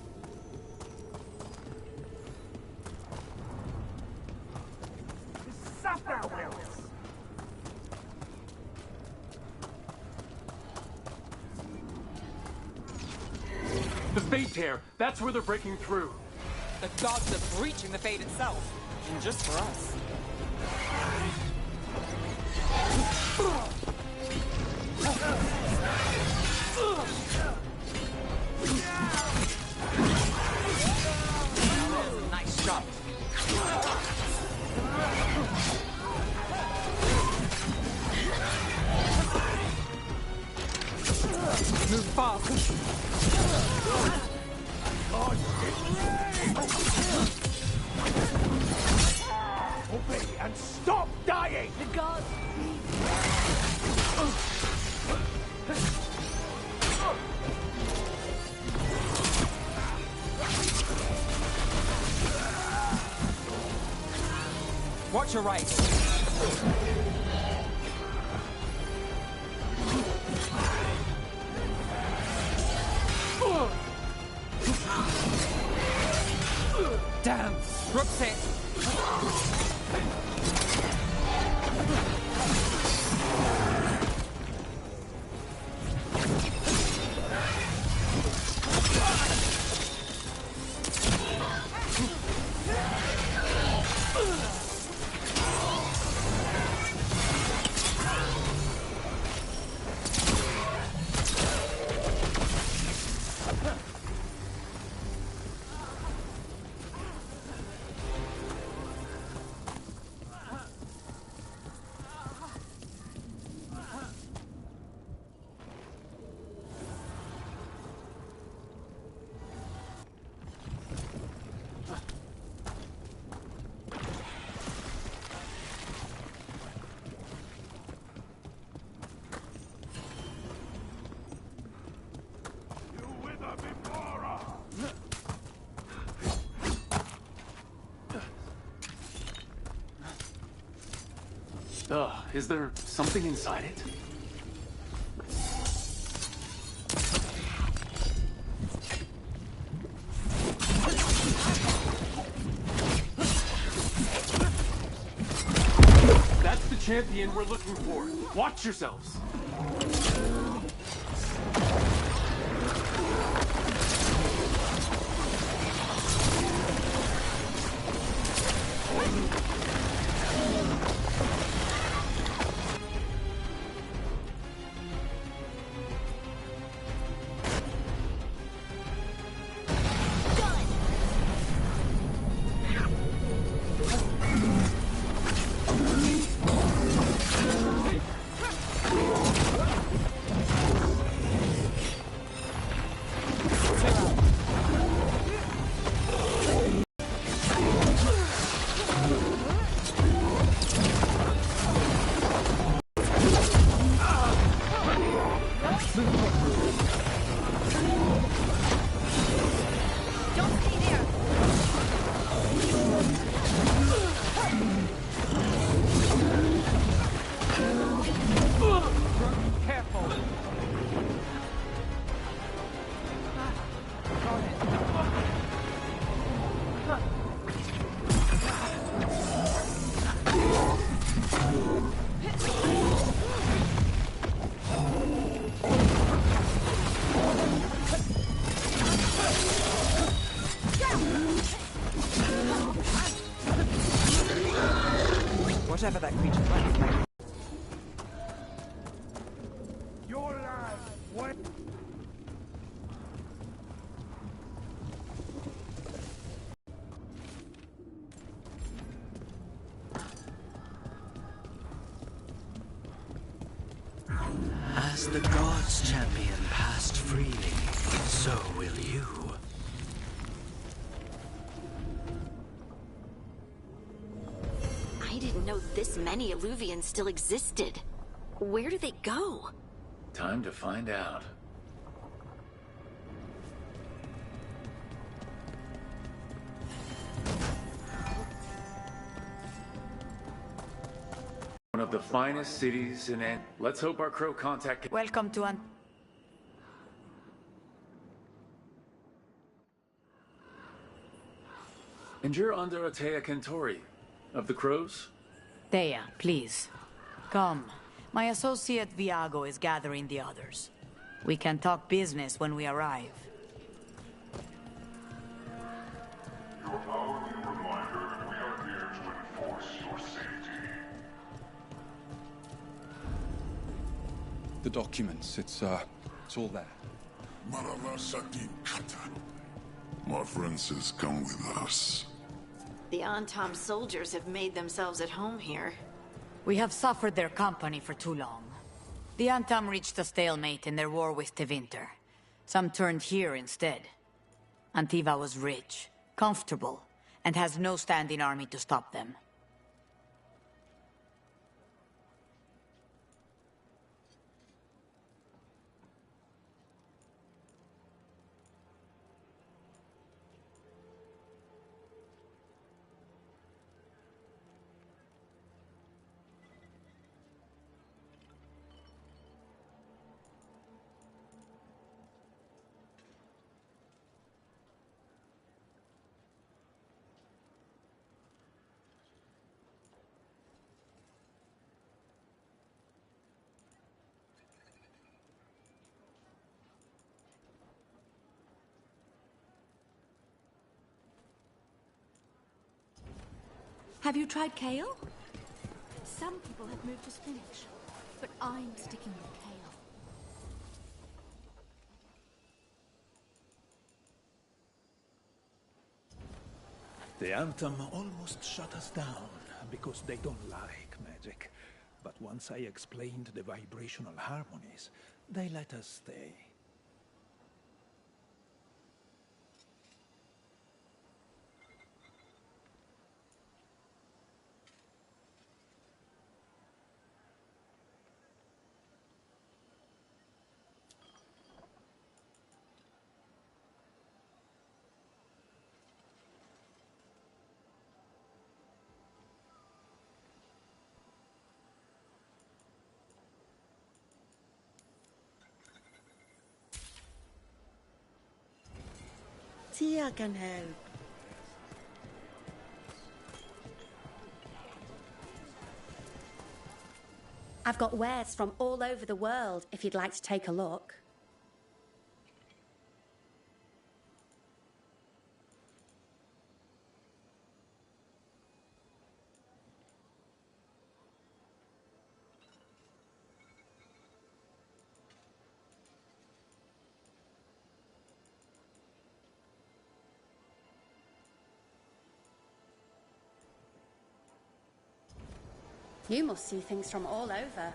The Fade Tear, that's where they're breaking through. The gods are breaching the Fade itself. And just for us. Nice shot. Move fast. Obey and stop dying! The gods. Watch your right. Damn! Rook's hit! Is there something inside it? That's the champion we're looking for. Watch yourselves. Whatever that creature was. Your lad, what? As the gods' champion passed freely, so will you. I didn't know this many Illuvians still existed. Where do they go? Time to find out. One of the finest cities in it. Let's hope our crow contact can... Welcome to And you're under Atea Kentori, of the crows? Thea, please. Come. My associate Viago is gathering the others. We can talk business when we arrive. Your hourly reminder that we are here to enforce your safety. The documents, it's all there. My friend says come with us. The Antam soldiers have made themselves at home here. We have suffered their company for too long. The Antam reached a stalemate in their war with Tevinter. Some turned here instead. Antiva was rich, comfortable, and has no standing army to stop them. Have you tried kale? Some people have moved to spinach, but I'm sticking with kale. The Anthem almost shut us down because they don't like magic. But once I explained the vibrational harmonies, they let us stay. Tia can help. I've got wares from all over the world, if you'd like to take a look. You must see things from all over.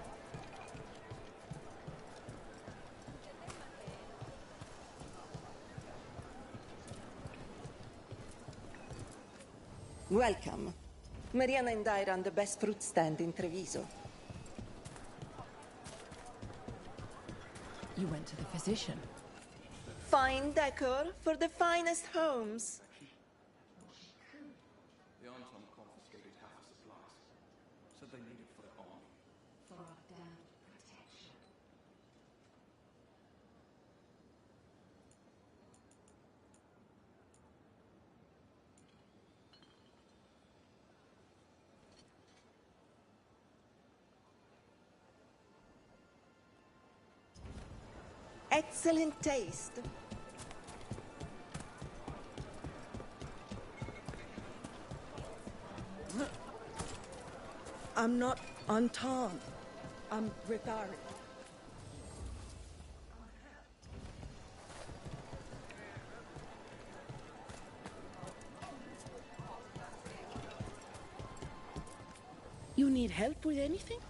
Welcome. Mariana and I run the best fruit stand in Treviso. You went to the physician. Fine decor for the finest homes. The Anton confiscated half the supplies. Said they needed for their army. For our damn protection. Excellent taste. I'm not on Tom. I'm Rithari. You need help with anything?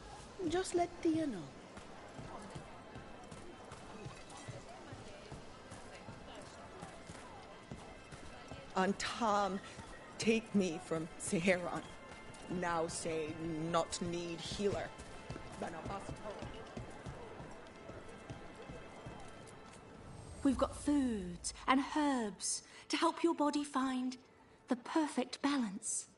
Just let Tia know. And Tom, take me from Seheron. Now say not need healer. We've got foods and herbs to help your body find the perfect balance.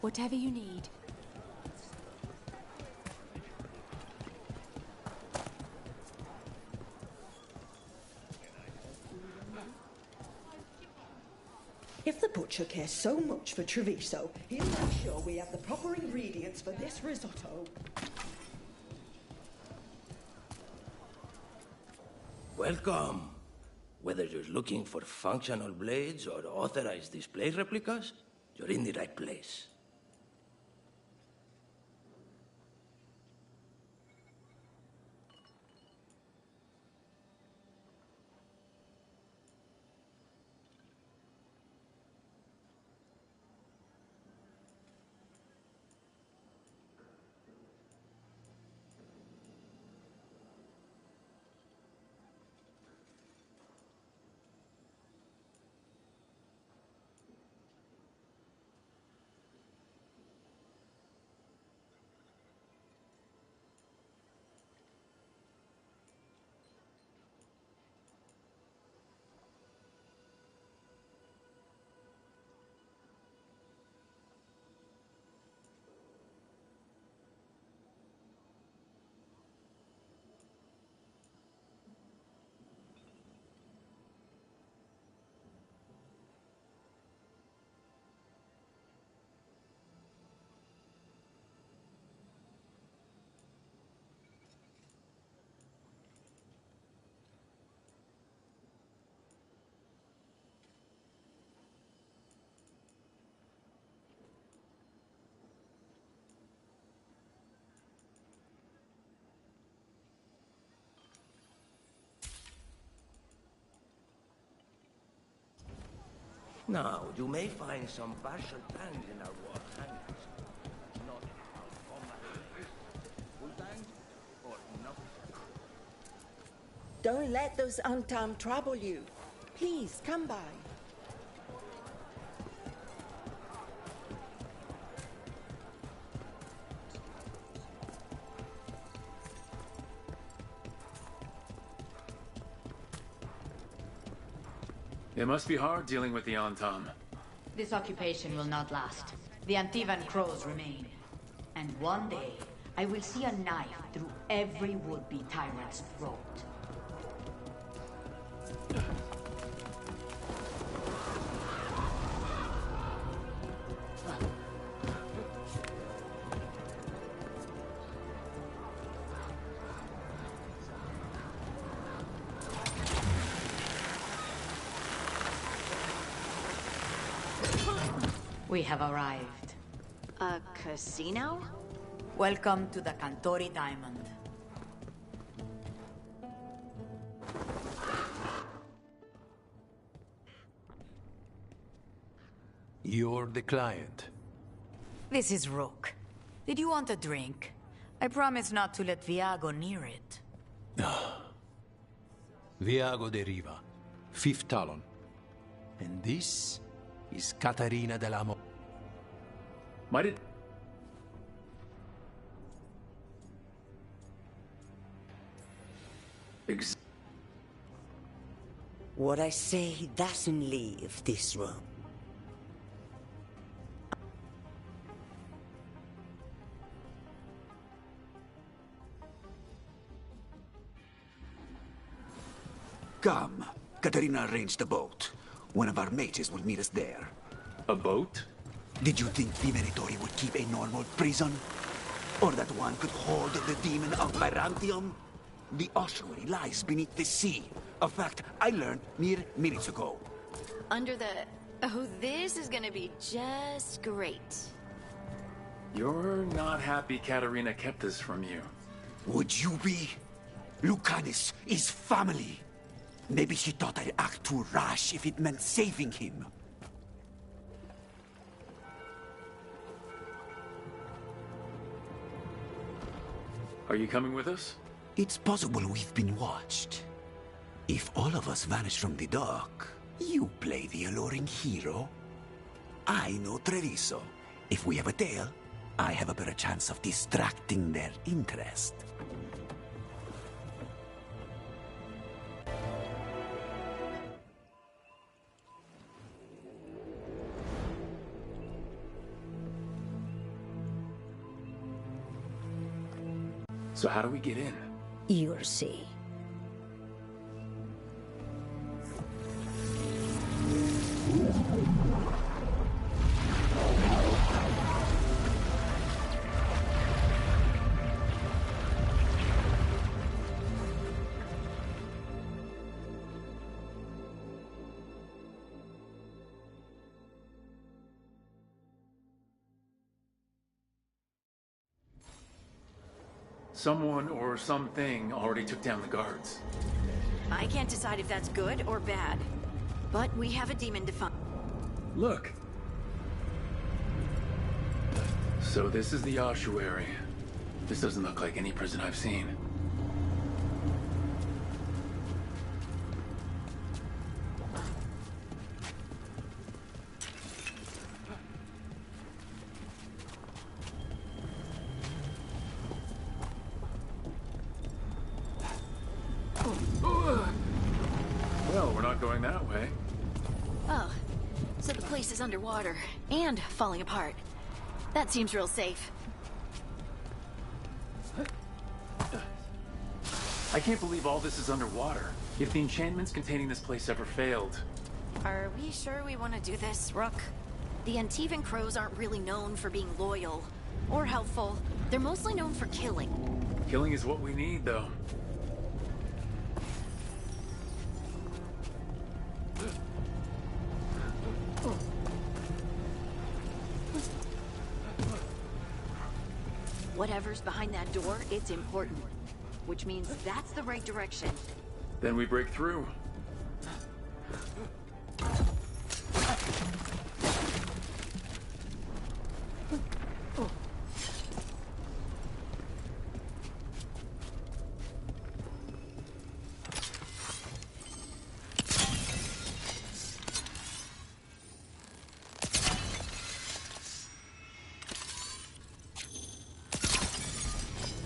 Whatever you need. If the butcher cares so much for Treviso, he'll make sure we have the proper ingredients for this risotto. Welcome. Whether you're looking for functional blades or authorized display replicas, you're in the right place. Now, you may find some partial tangs in our wall hangings. Not full tangs or nothing. Don't let those untimed trouble you. Please, come by. It must be hard dealing with the Antam. This occupation will not last. The Antivan crows remain. And one day, I will see a knife through every would-be tyrant's throat. We have arrived. A casino? Welcome to the Cantori Diamond. You're the client. This is Rook. Did you want a drink? I promise not to let Viago near it. Viago de Riva, Fifth Talon. And this is Caterina dell'Amo. Might it... What I say doesn't leave this room. Come. Katerina arranged a boat. One of our mages will meet us there. A boat? Did you think the Venatori would keep a normal prison? Or that one could hold the demon of Byzantium? The ossuary lies beneath the sea. A fact I learned mere minutes ago. Under the... Oh, this is gonna be just great. You're not happy Katerina kept this from you. Would you be? Lucanus is family. Maybe she thought I'd act too rash if it meant saving him. Are you coming with us? It's possible we've been watched. If all of us vanish from the dock, you play the alluring hero. I know Treviso. If we have a tail, I have a better chance of distracting their interest. So how do we get in? You'll see. Someone or something already took down the guards. I can't decide if that's good or bad. But we have a demon to find. Look. So this is the ossuary. This doesn't look like any prison I've seen. Well, we're not going that way. Oh, so the place is underwater and falling apart. That seems real safe. I can't believe all this is underwater. If the enchantments containing this place ever failed... Are we sure we want to do this, Rook? The Antivan Crows aren't really known for being loyal or helpful. They're mostly known for killing. Killing is what we need, though. Whatever's behind that door, it's important. Which means that's the right direction. Then we break through.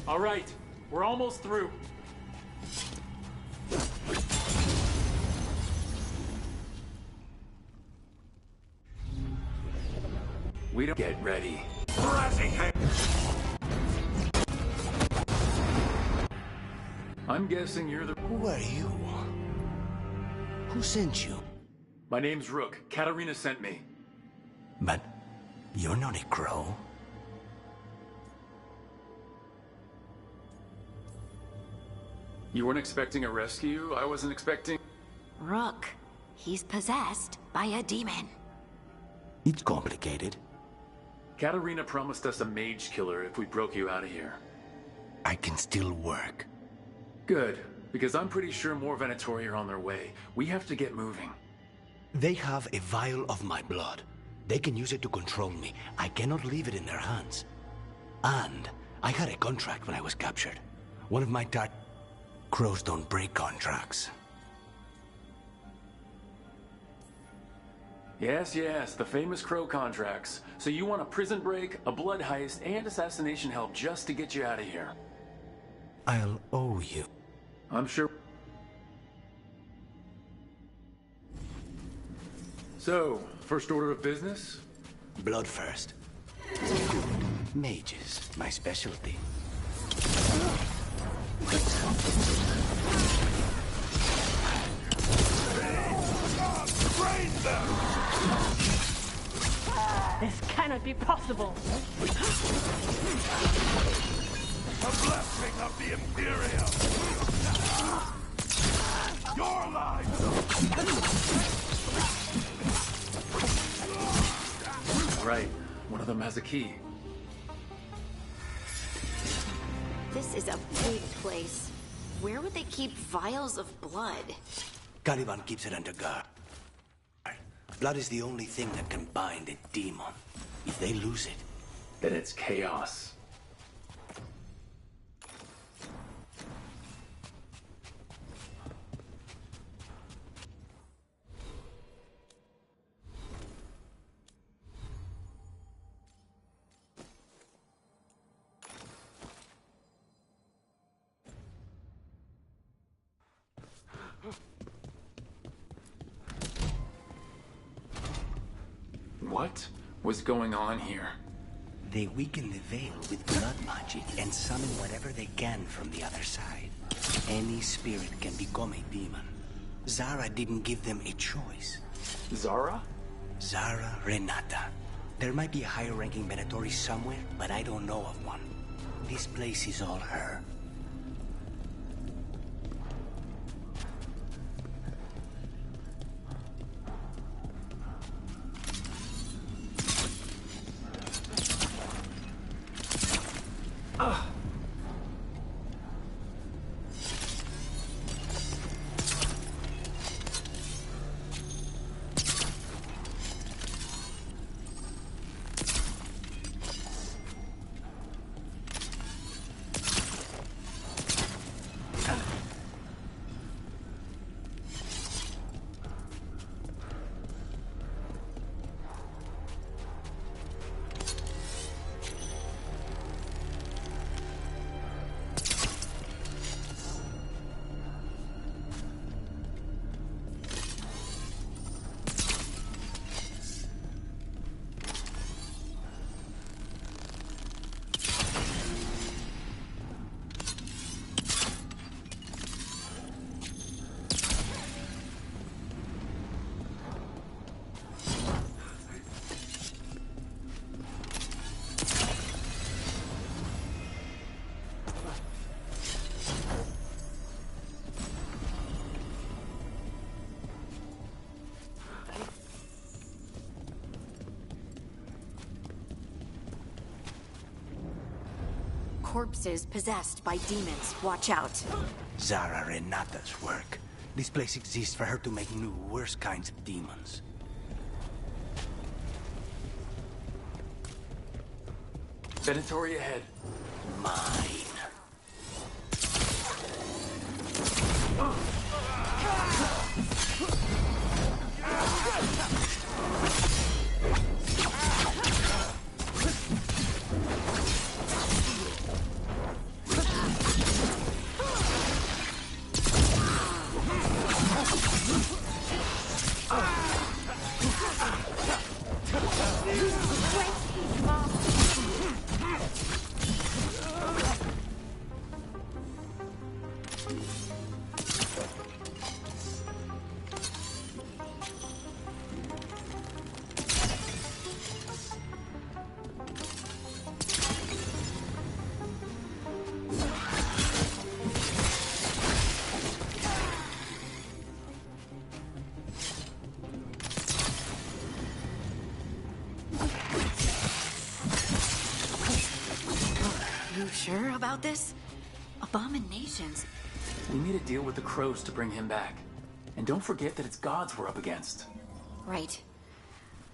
All right, we're almost through. We don't get ready. I'm guessing you're the... Who are you? Who sent you? My name's Rook. Katarina sent me. But you're not a crow. You weren't expecting a rescue? I wasn't expecting... Rook, he's possessed by a demon. It's complicated. Katarina promised us a mage killer if we broke you out of here. I can still work. Good, because I'm pretty sure more Venatori are on their way. We have to get moving. They have a vial of my blood. They can use it to control me. I cannot leave it in their hands. And I had a contract when I was captured. One of my Crows don't break contracts. Yes, the famous Crow contracts. So you want a prison break, a blood heist, and assassination help just to get you out of here. I'll owe you. I'm sure. So, first order of business? Blood first. Mages, my specialty. This cannot be possible. A blessing of the Imperium! Your lives! Right. One of them has a key. This is a big place. Where would they keep vials of blood? Caliban keeps it under guard. Blood is the only thing that can bind a demon. If they lose it, then it's chaos. What was going on here? They weaken the veil with blood magic and summon whatever they can from the other side. Any spirit can become a demon. Zara didn't give them a choice. Zara? Zara Renata. There might be a higher-ranking Venatori somewhere, but I don't know of one. This place is all her. Corpses possessed by demons. Watch out. Zara Renata's work. This place exists for her to make new, worse kinds of demons. Venatori ahead. Mine. Sure about this? Abominations. We made a deal with the crows to bring him back. And don't forget that it's gods we're up against. Right.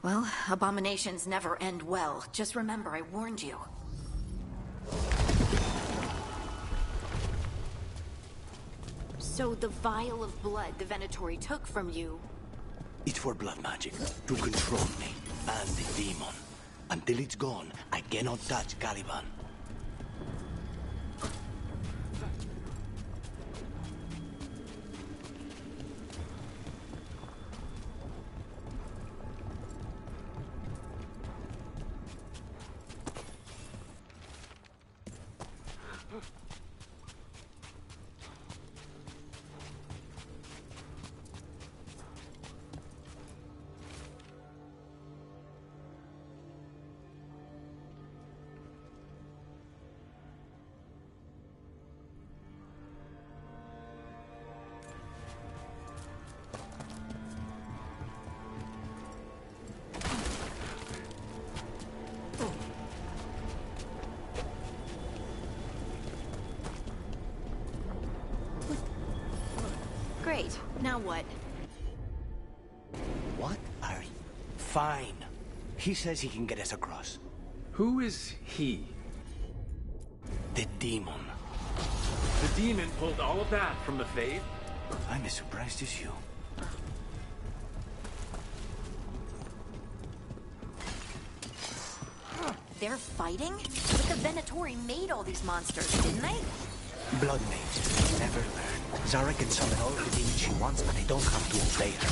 Well, abominations never end well. Just remember, I warned you. So the vial of blood the Venatori took from you... It's for blood magic, to control me, and the demon. Until it's gone, I cannot touch Caliban. Great. Now what? What are you? Fine. He says he can get us across. Who is he? The demon. The demon pulled all of that from the Fade? I'm as surprised as you. They're fighting? But the Venatori made all these monsters, didn't they? Blood mages never learn. Zara can summon all the demons she wants, but they don't have to obey her.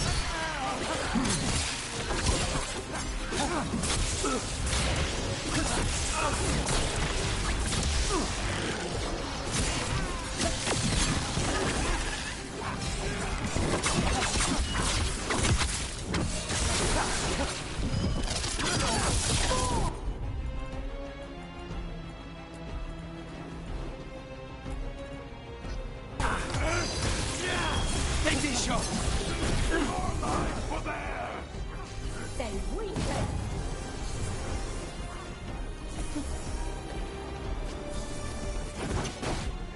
Take this shot! More life for there! Then we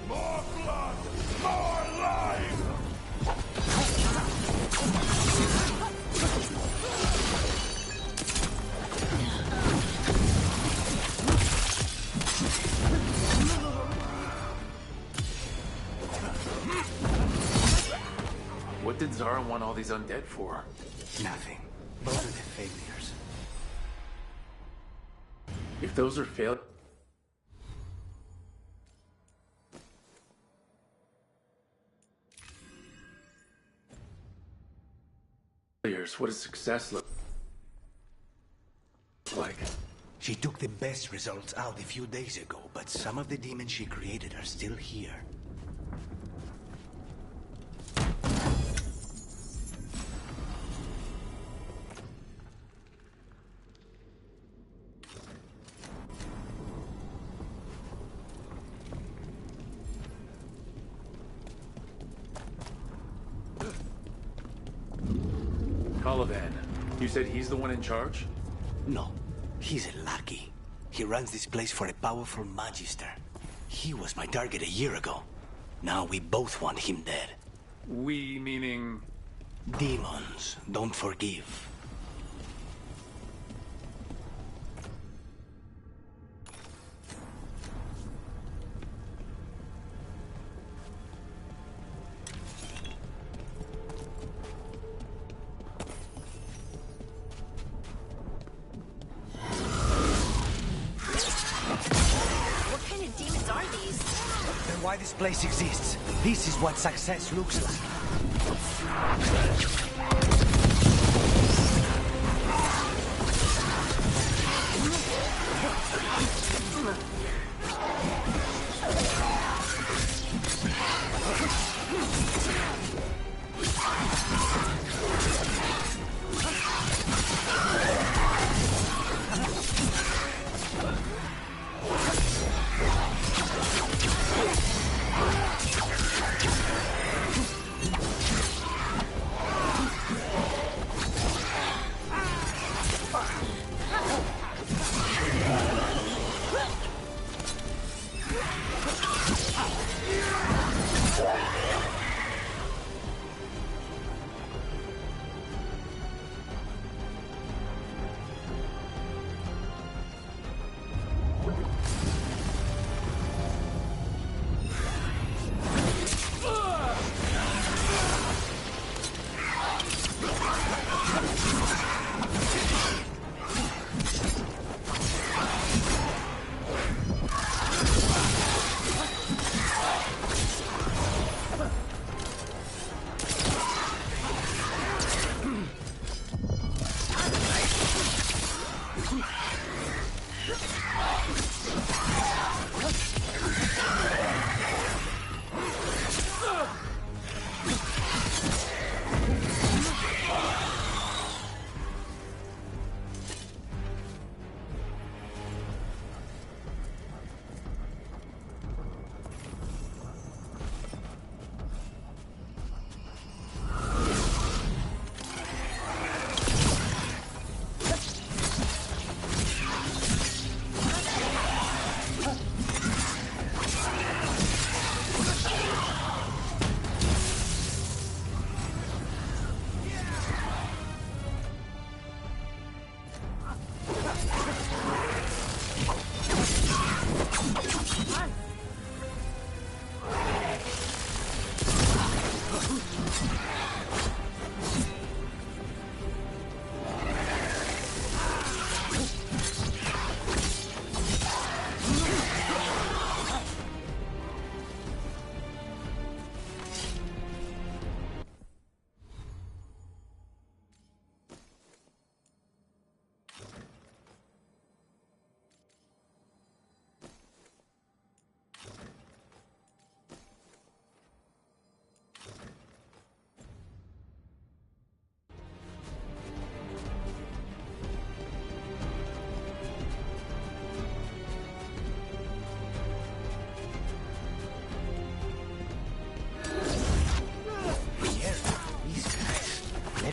More blood! More life! What did Zara want all these undead for? Nothing. Those are the failures. If those are failures, what does success look like? She took the best results out a few days ago, but some of the demons she created are still here. Colivan, you said he's the one in charge? No, he's a lackey. He runs this place for a powerful magister. He was my target a year ago. Now we both want him dead. We meaning... Demons don't forgive. What kind of demons are these? Then why this place exists? This is what success looks like.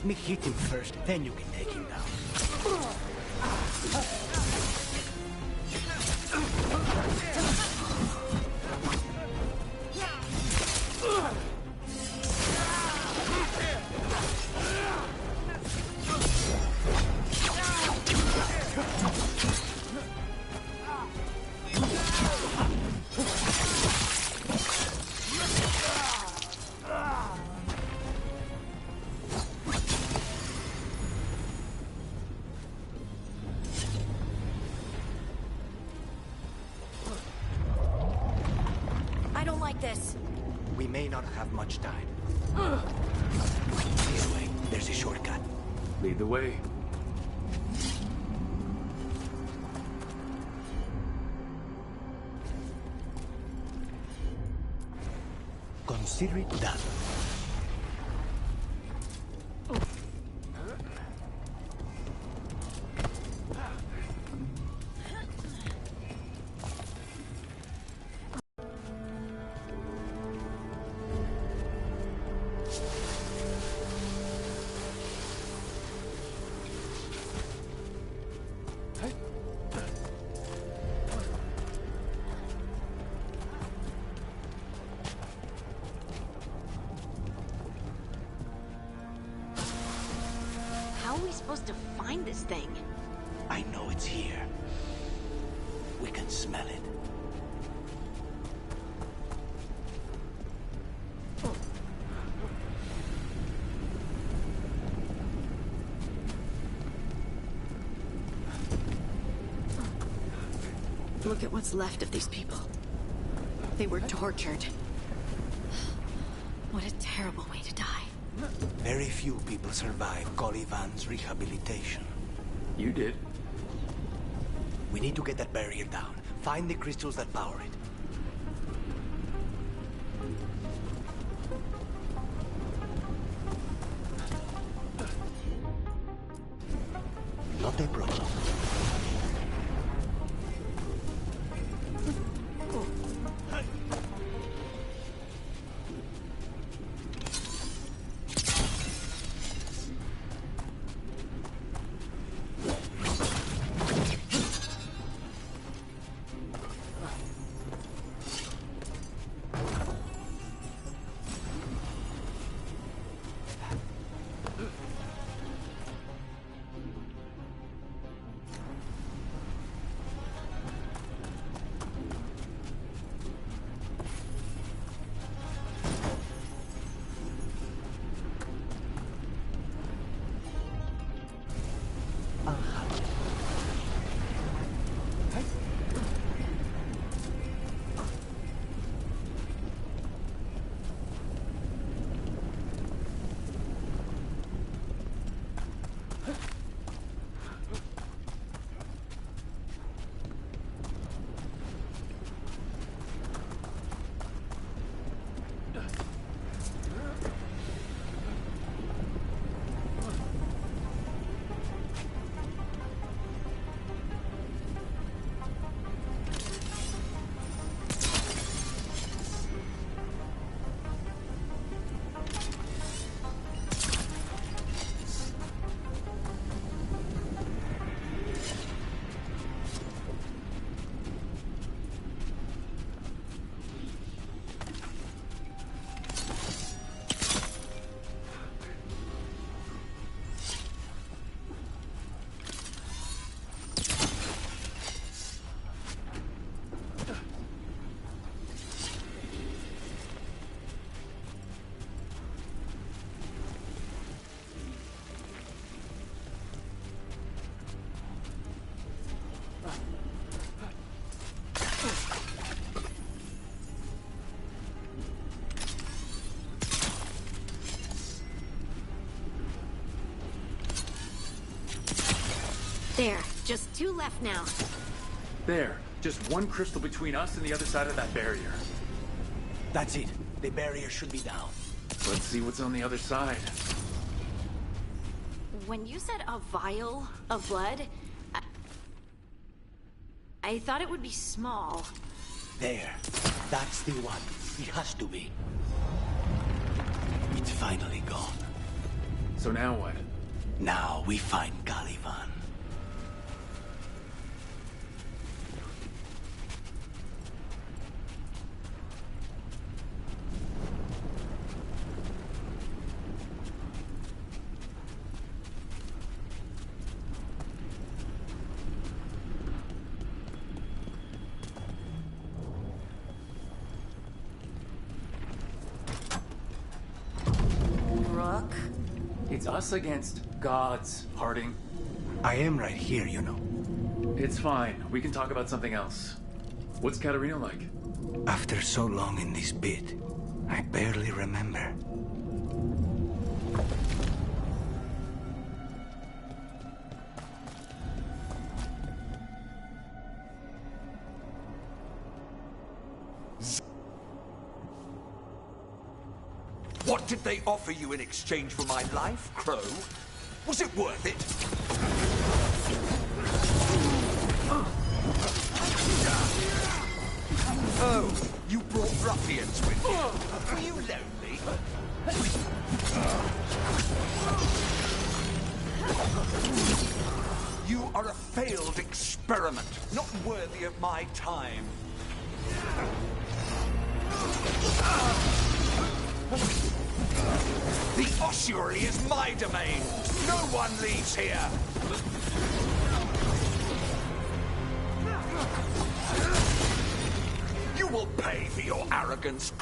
me hit him first, then you can take him down. This. We may not have much time. This way. There's a shortcut. Lead the way. Consider it done. How are we supposed to find this thing? I know it's here. We can smell it. Look at what's left of these people. They were tortured. What a terrible way to die. Very few people survive Colivan's rehabilitation. You did. We need to get that barrier down. Find the crystals that power it. Not a problem. There, just 2 left now. There, just one crystal between us and the other side of that barrier. That's it. The barrier should be down. Let's see what's on the other side. When you said a vial of blood, I thought it would be small. There. That's the one. It has to be. It's finally gone. So now what? Now we find Caliban. It's us against gods, Harding. I am right here, you know. It's fine. We can talk about something else. What's Katarina like? After so long in this bit, I barely remember. What did they offer you in exchange for my life, Crow? Was it worth it? Oh, you brought ruffians with you. Were you lonely? You are a failed experiment, not worthy of my time. The ossuary is my domain. No one leaves here. You will pay for your arrogance.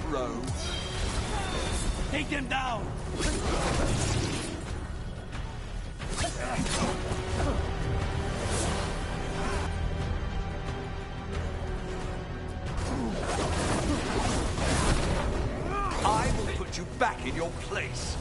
Row. Take them down! I will put you back in your place.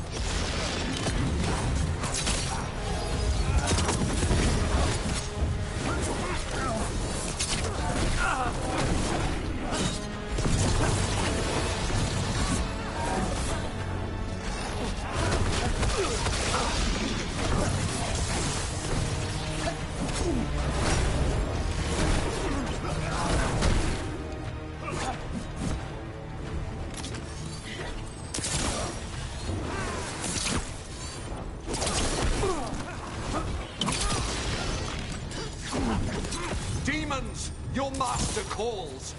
Demons, your master calls.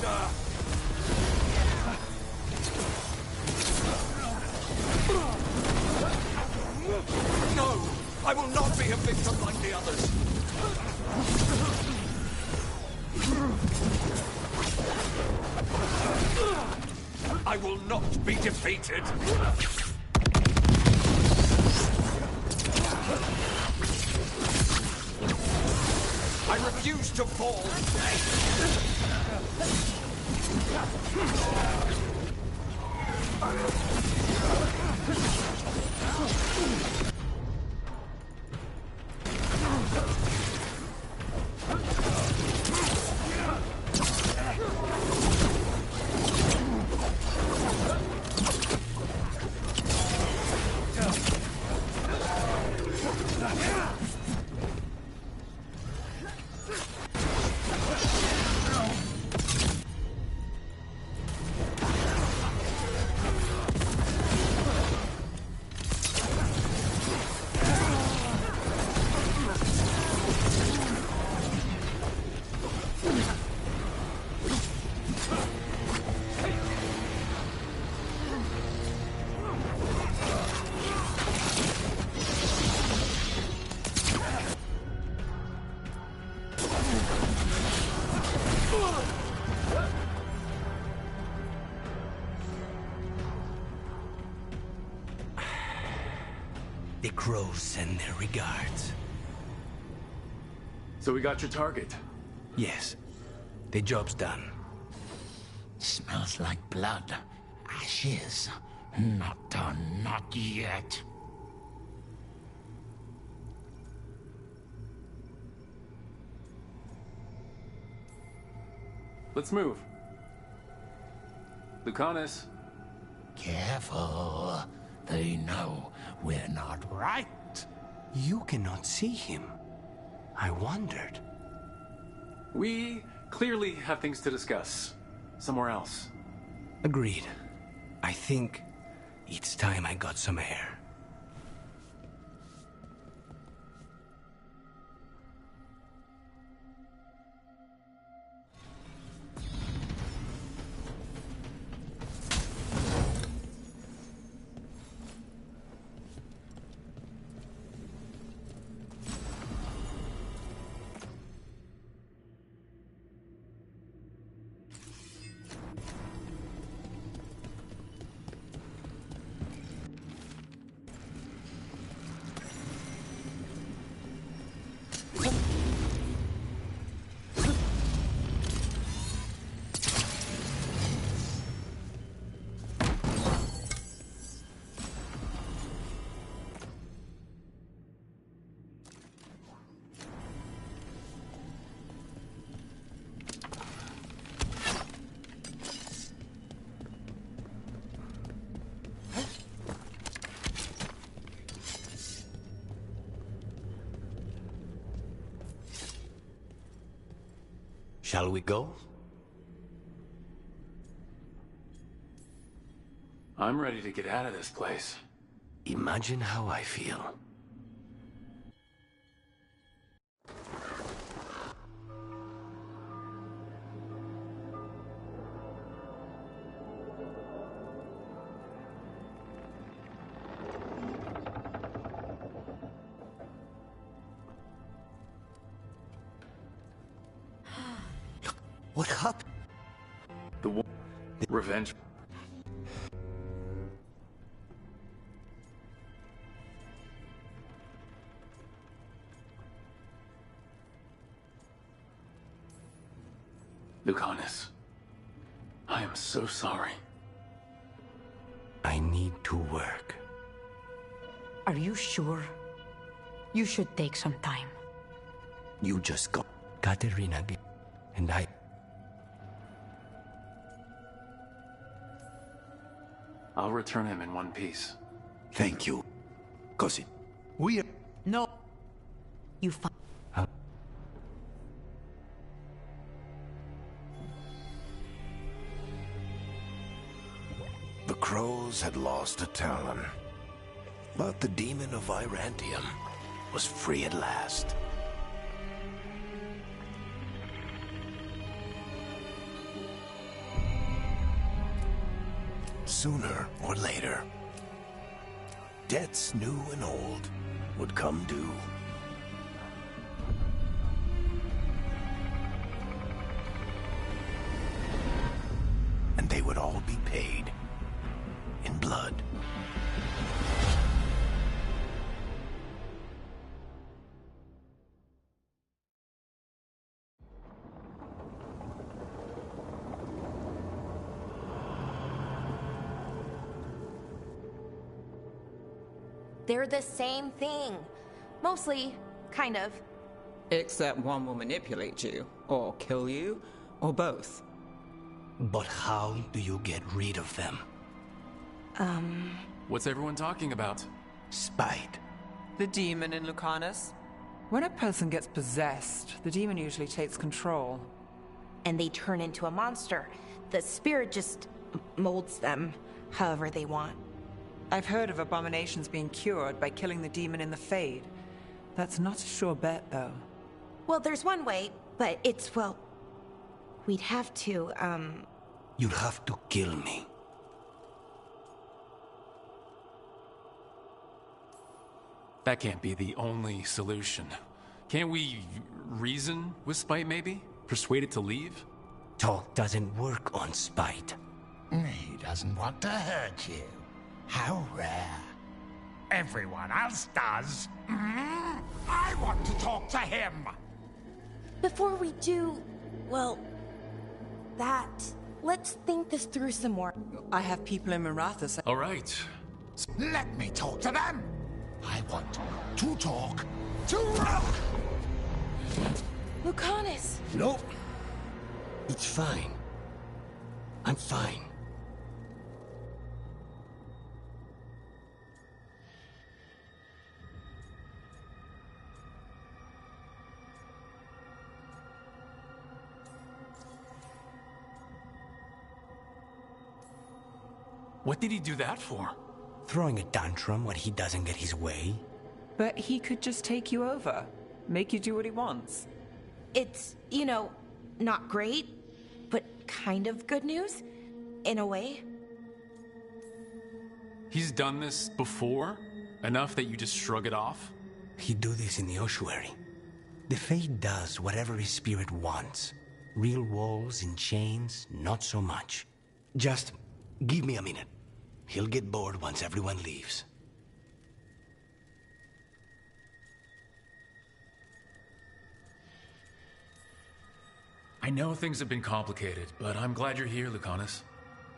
harder! No! I will not be a victim like the others! I will not be defeated! I refuse to fall! The crows send their regards. So we got your target? Yes. The job's done. Smells like blood. Ashes. Not done, not yet. Let's move. Lucanus. Careful. They know we're not right. You cannot see him. I wondered. We clearly have things to discuss. Somewhere else. Agreed. I think it's time I got some air. Shall we go? I'm ready to get out of this place. Imagine how I feel. What happened? The war. Revenge. Lucanus, I am so sorry. I need to work. Are you sure? You should take some time. You just got Katerina and I... I'll return him in one piece. Thank you, cousin. We are... No. You find... The crows had lost a talon, but the demon of Irantium was free at last. Sooner or later, debts new and old would come due. And they would all be paid in blood. They're the same thing. Mostly, kind of. Except one will manipulate you, or kill you, or both. But how do you get rid of them? What's everyone talking about? Spite. The demon in Lucanus. When a person gets possessed, the demon usually takes control. And they turn into a monster. The spirit just molds them however they want. I've heard of abominations being cured by killing the demon in the Fade. That's not a sure bet, though. Well, there's one way, but it's, well... We'd have to, You'd have to kill me. That can't be the only solution. Can't we reason with Spite, maybe? Persuade it to leave? Talk doesn't work on Spite. He doesn't want to hurt you. How rare. Everyone else does. I want to talk to him. Before we do, well, that... Let's think this through some more. I have people in Marathas. All right. Let me talk to them. I want to talk to... Lucanus! No. It's fine. I'm fine. What did he do that for? Throwing a tantrum when he doesn't get his way. But he could just take you over. Make you do what he wants. It's, you know, not great, but kind of good news, in a way. He's done this before? Enough that you just shrug it off? He'd do this in the ossuary. The Fate does whatever his spirit wants. Real walls and chains, not so much. Just give me a minute. He'll get bored once everyone leaves. I know things have been complicated, but I'm glad you're here, Lucanus.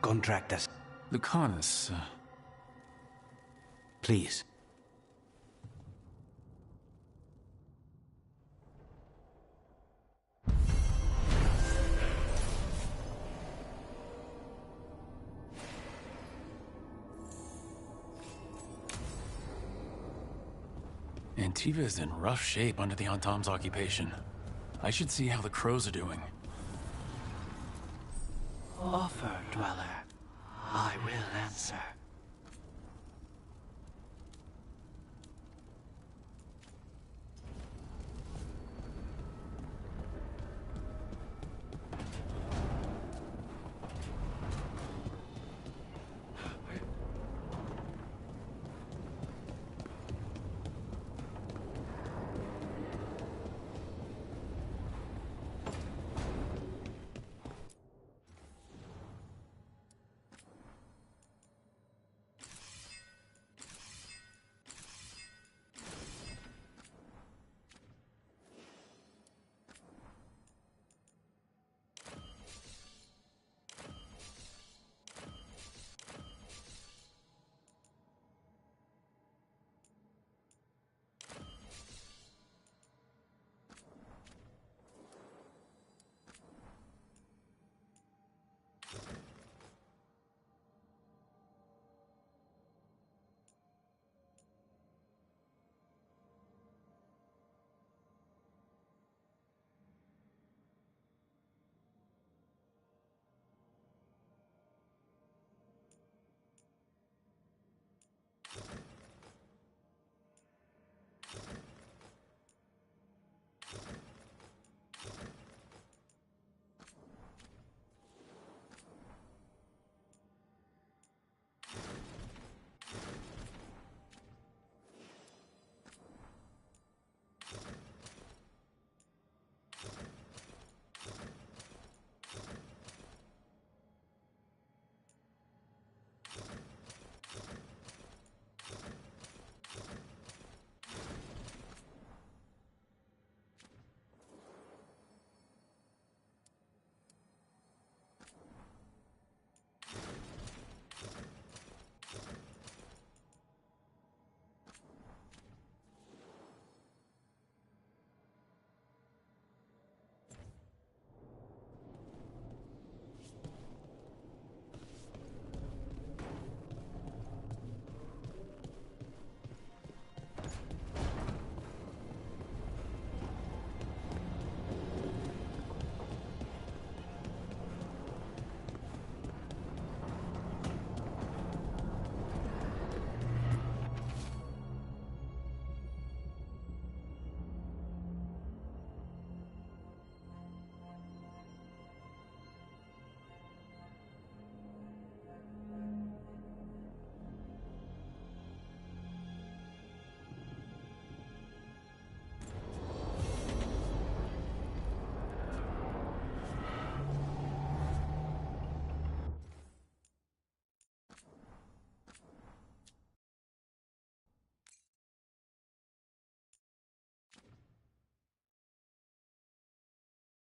Contract us. Lucanus, Please. Antiva is in rough shape under the Antam's occupation. I should see how the crows are doing. Offer, dweller. I will answer.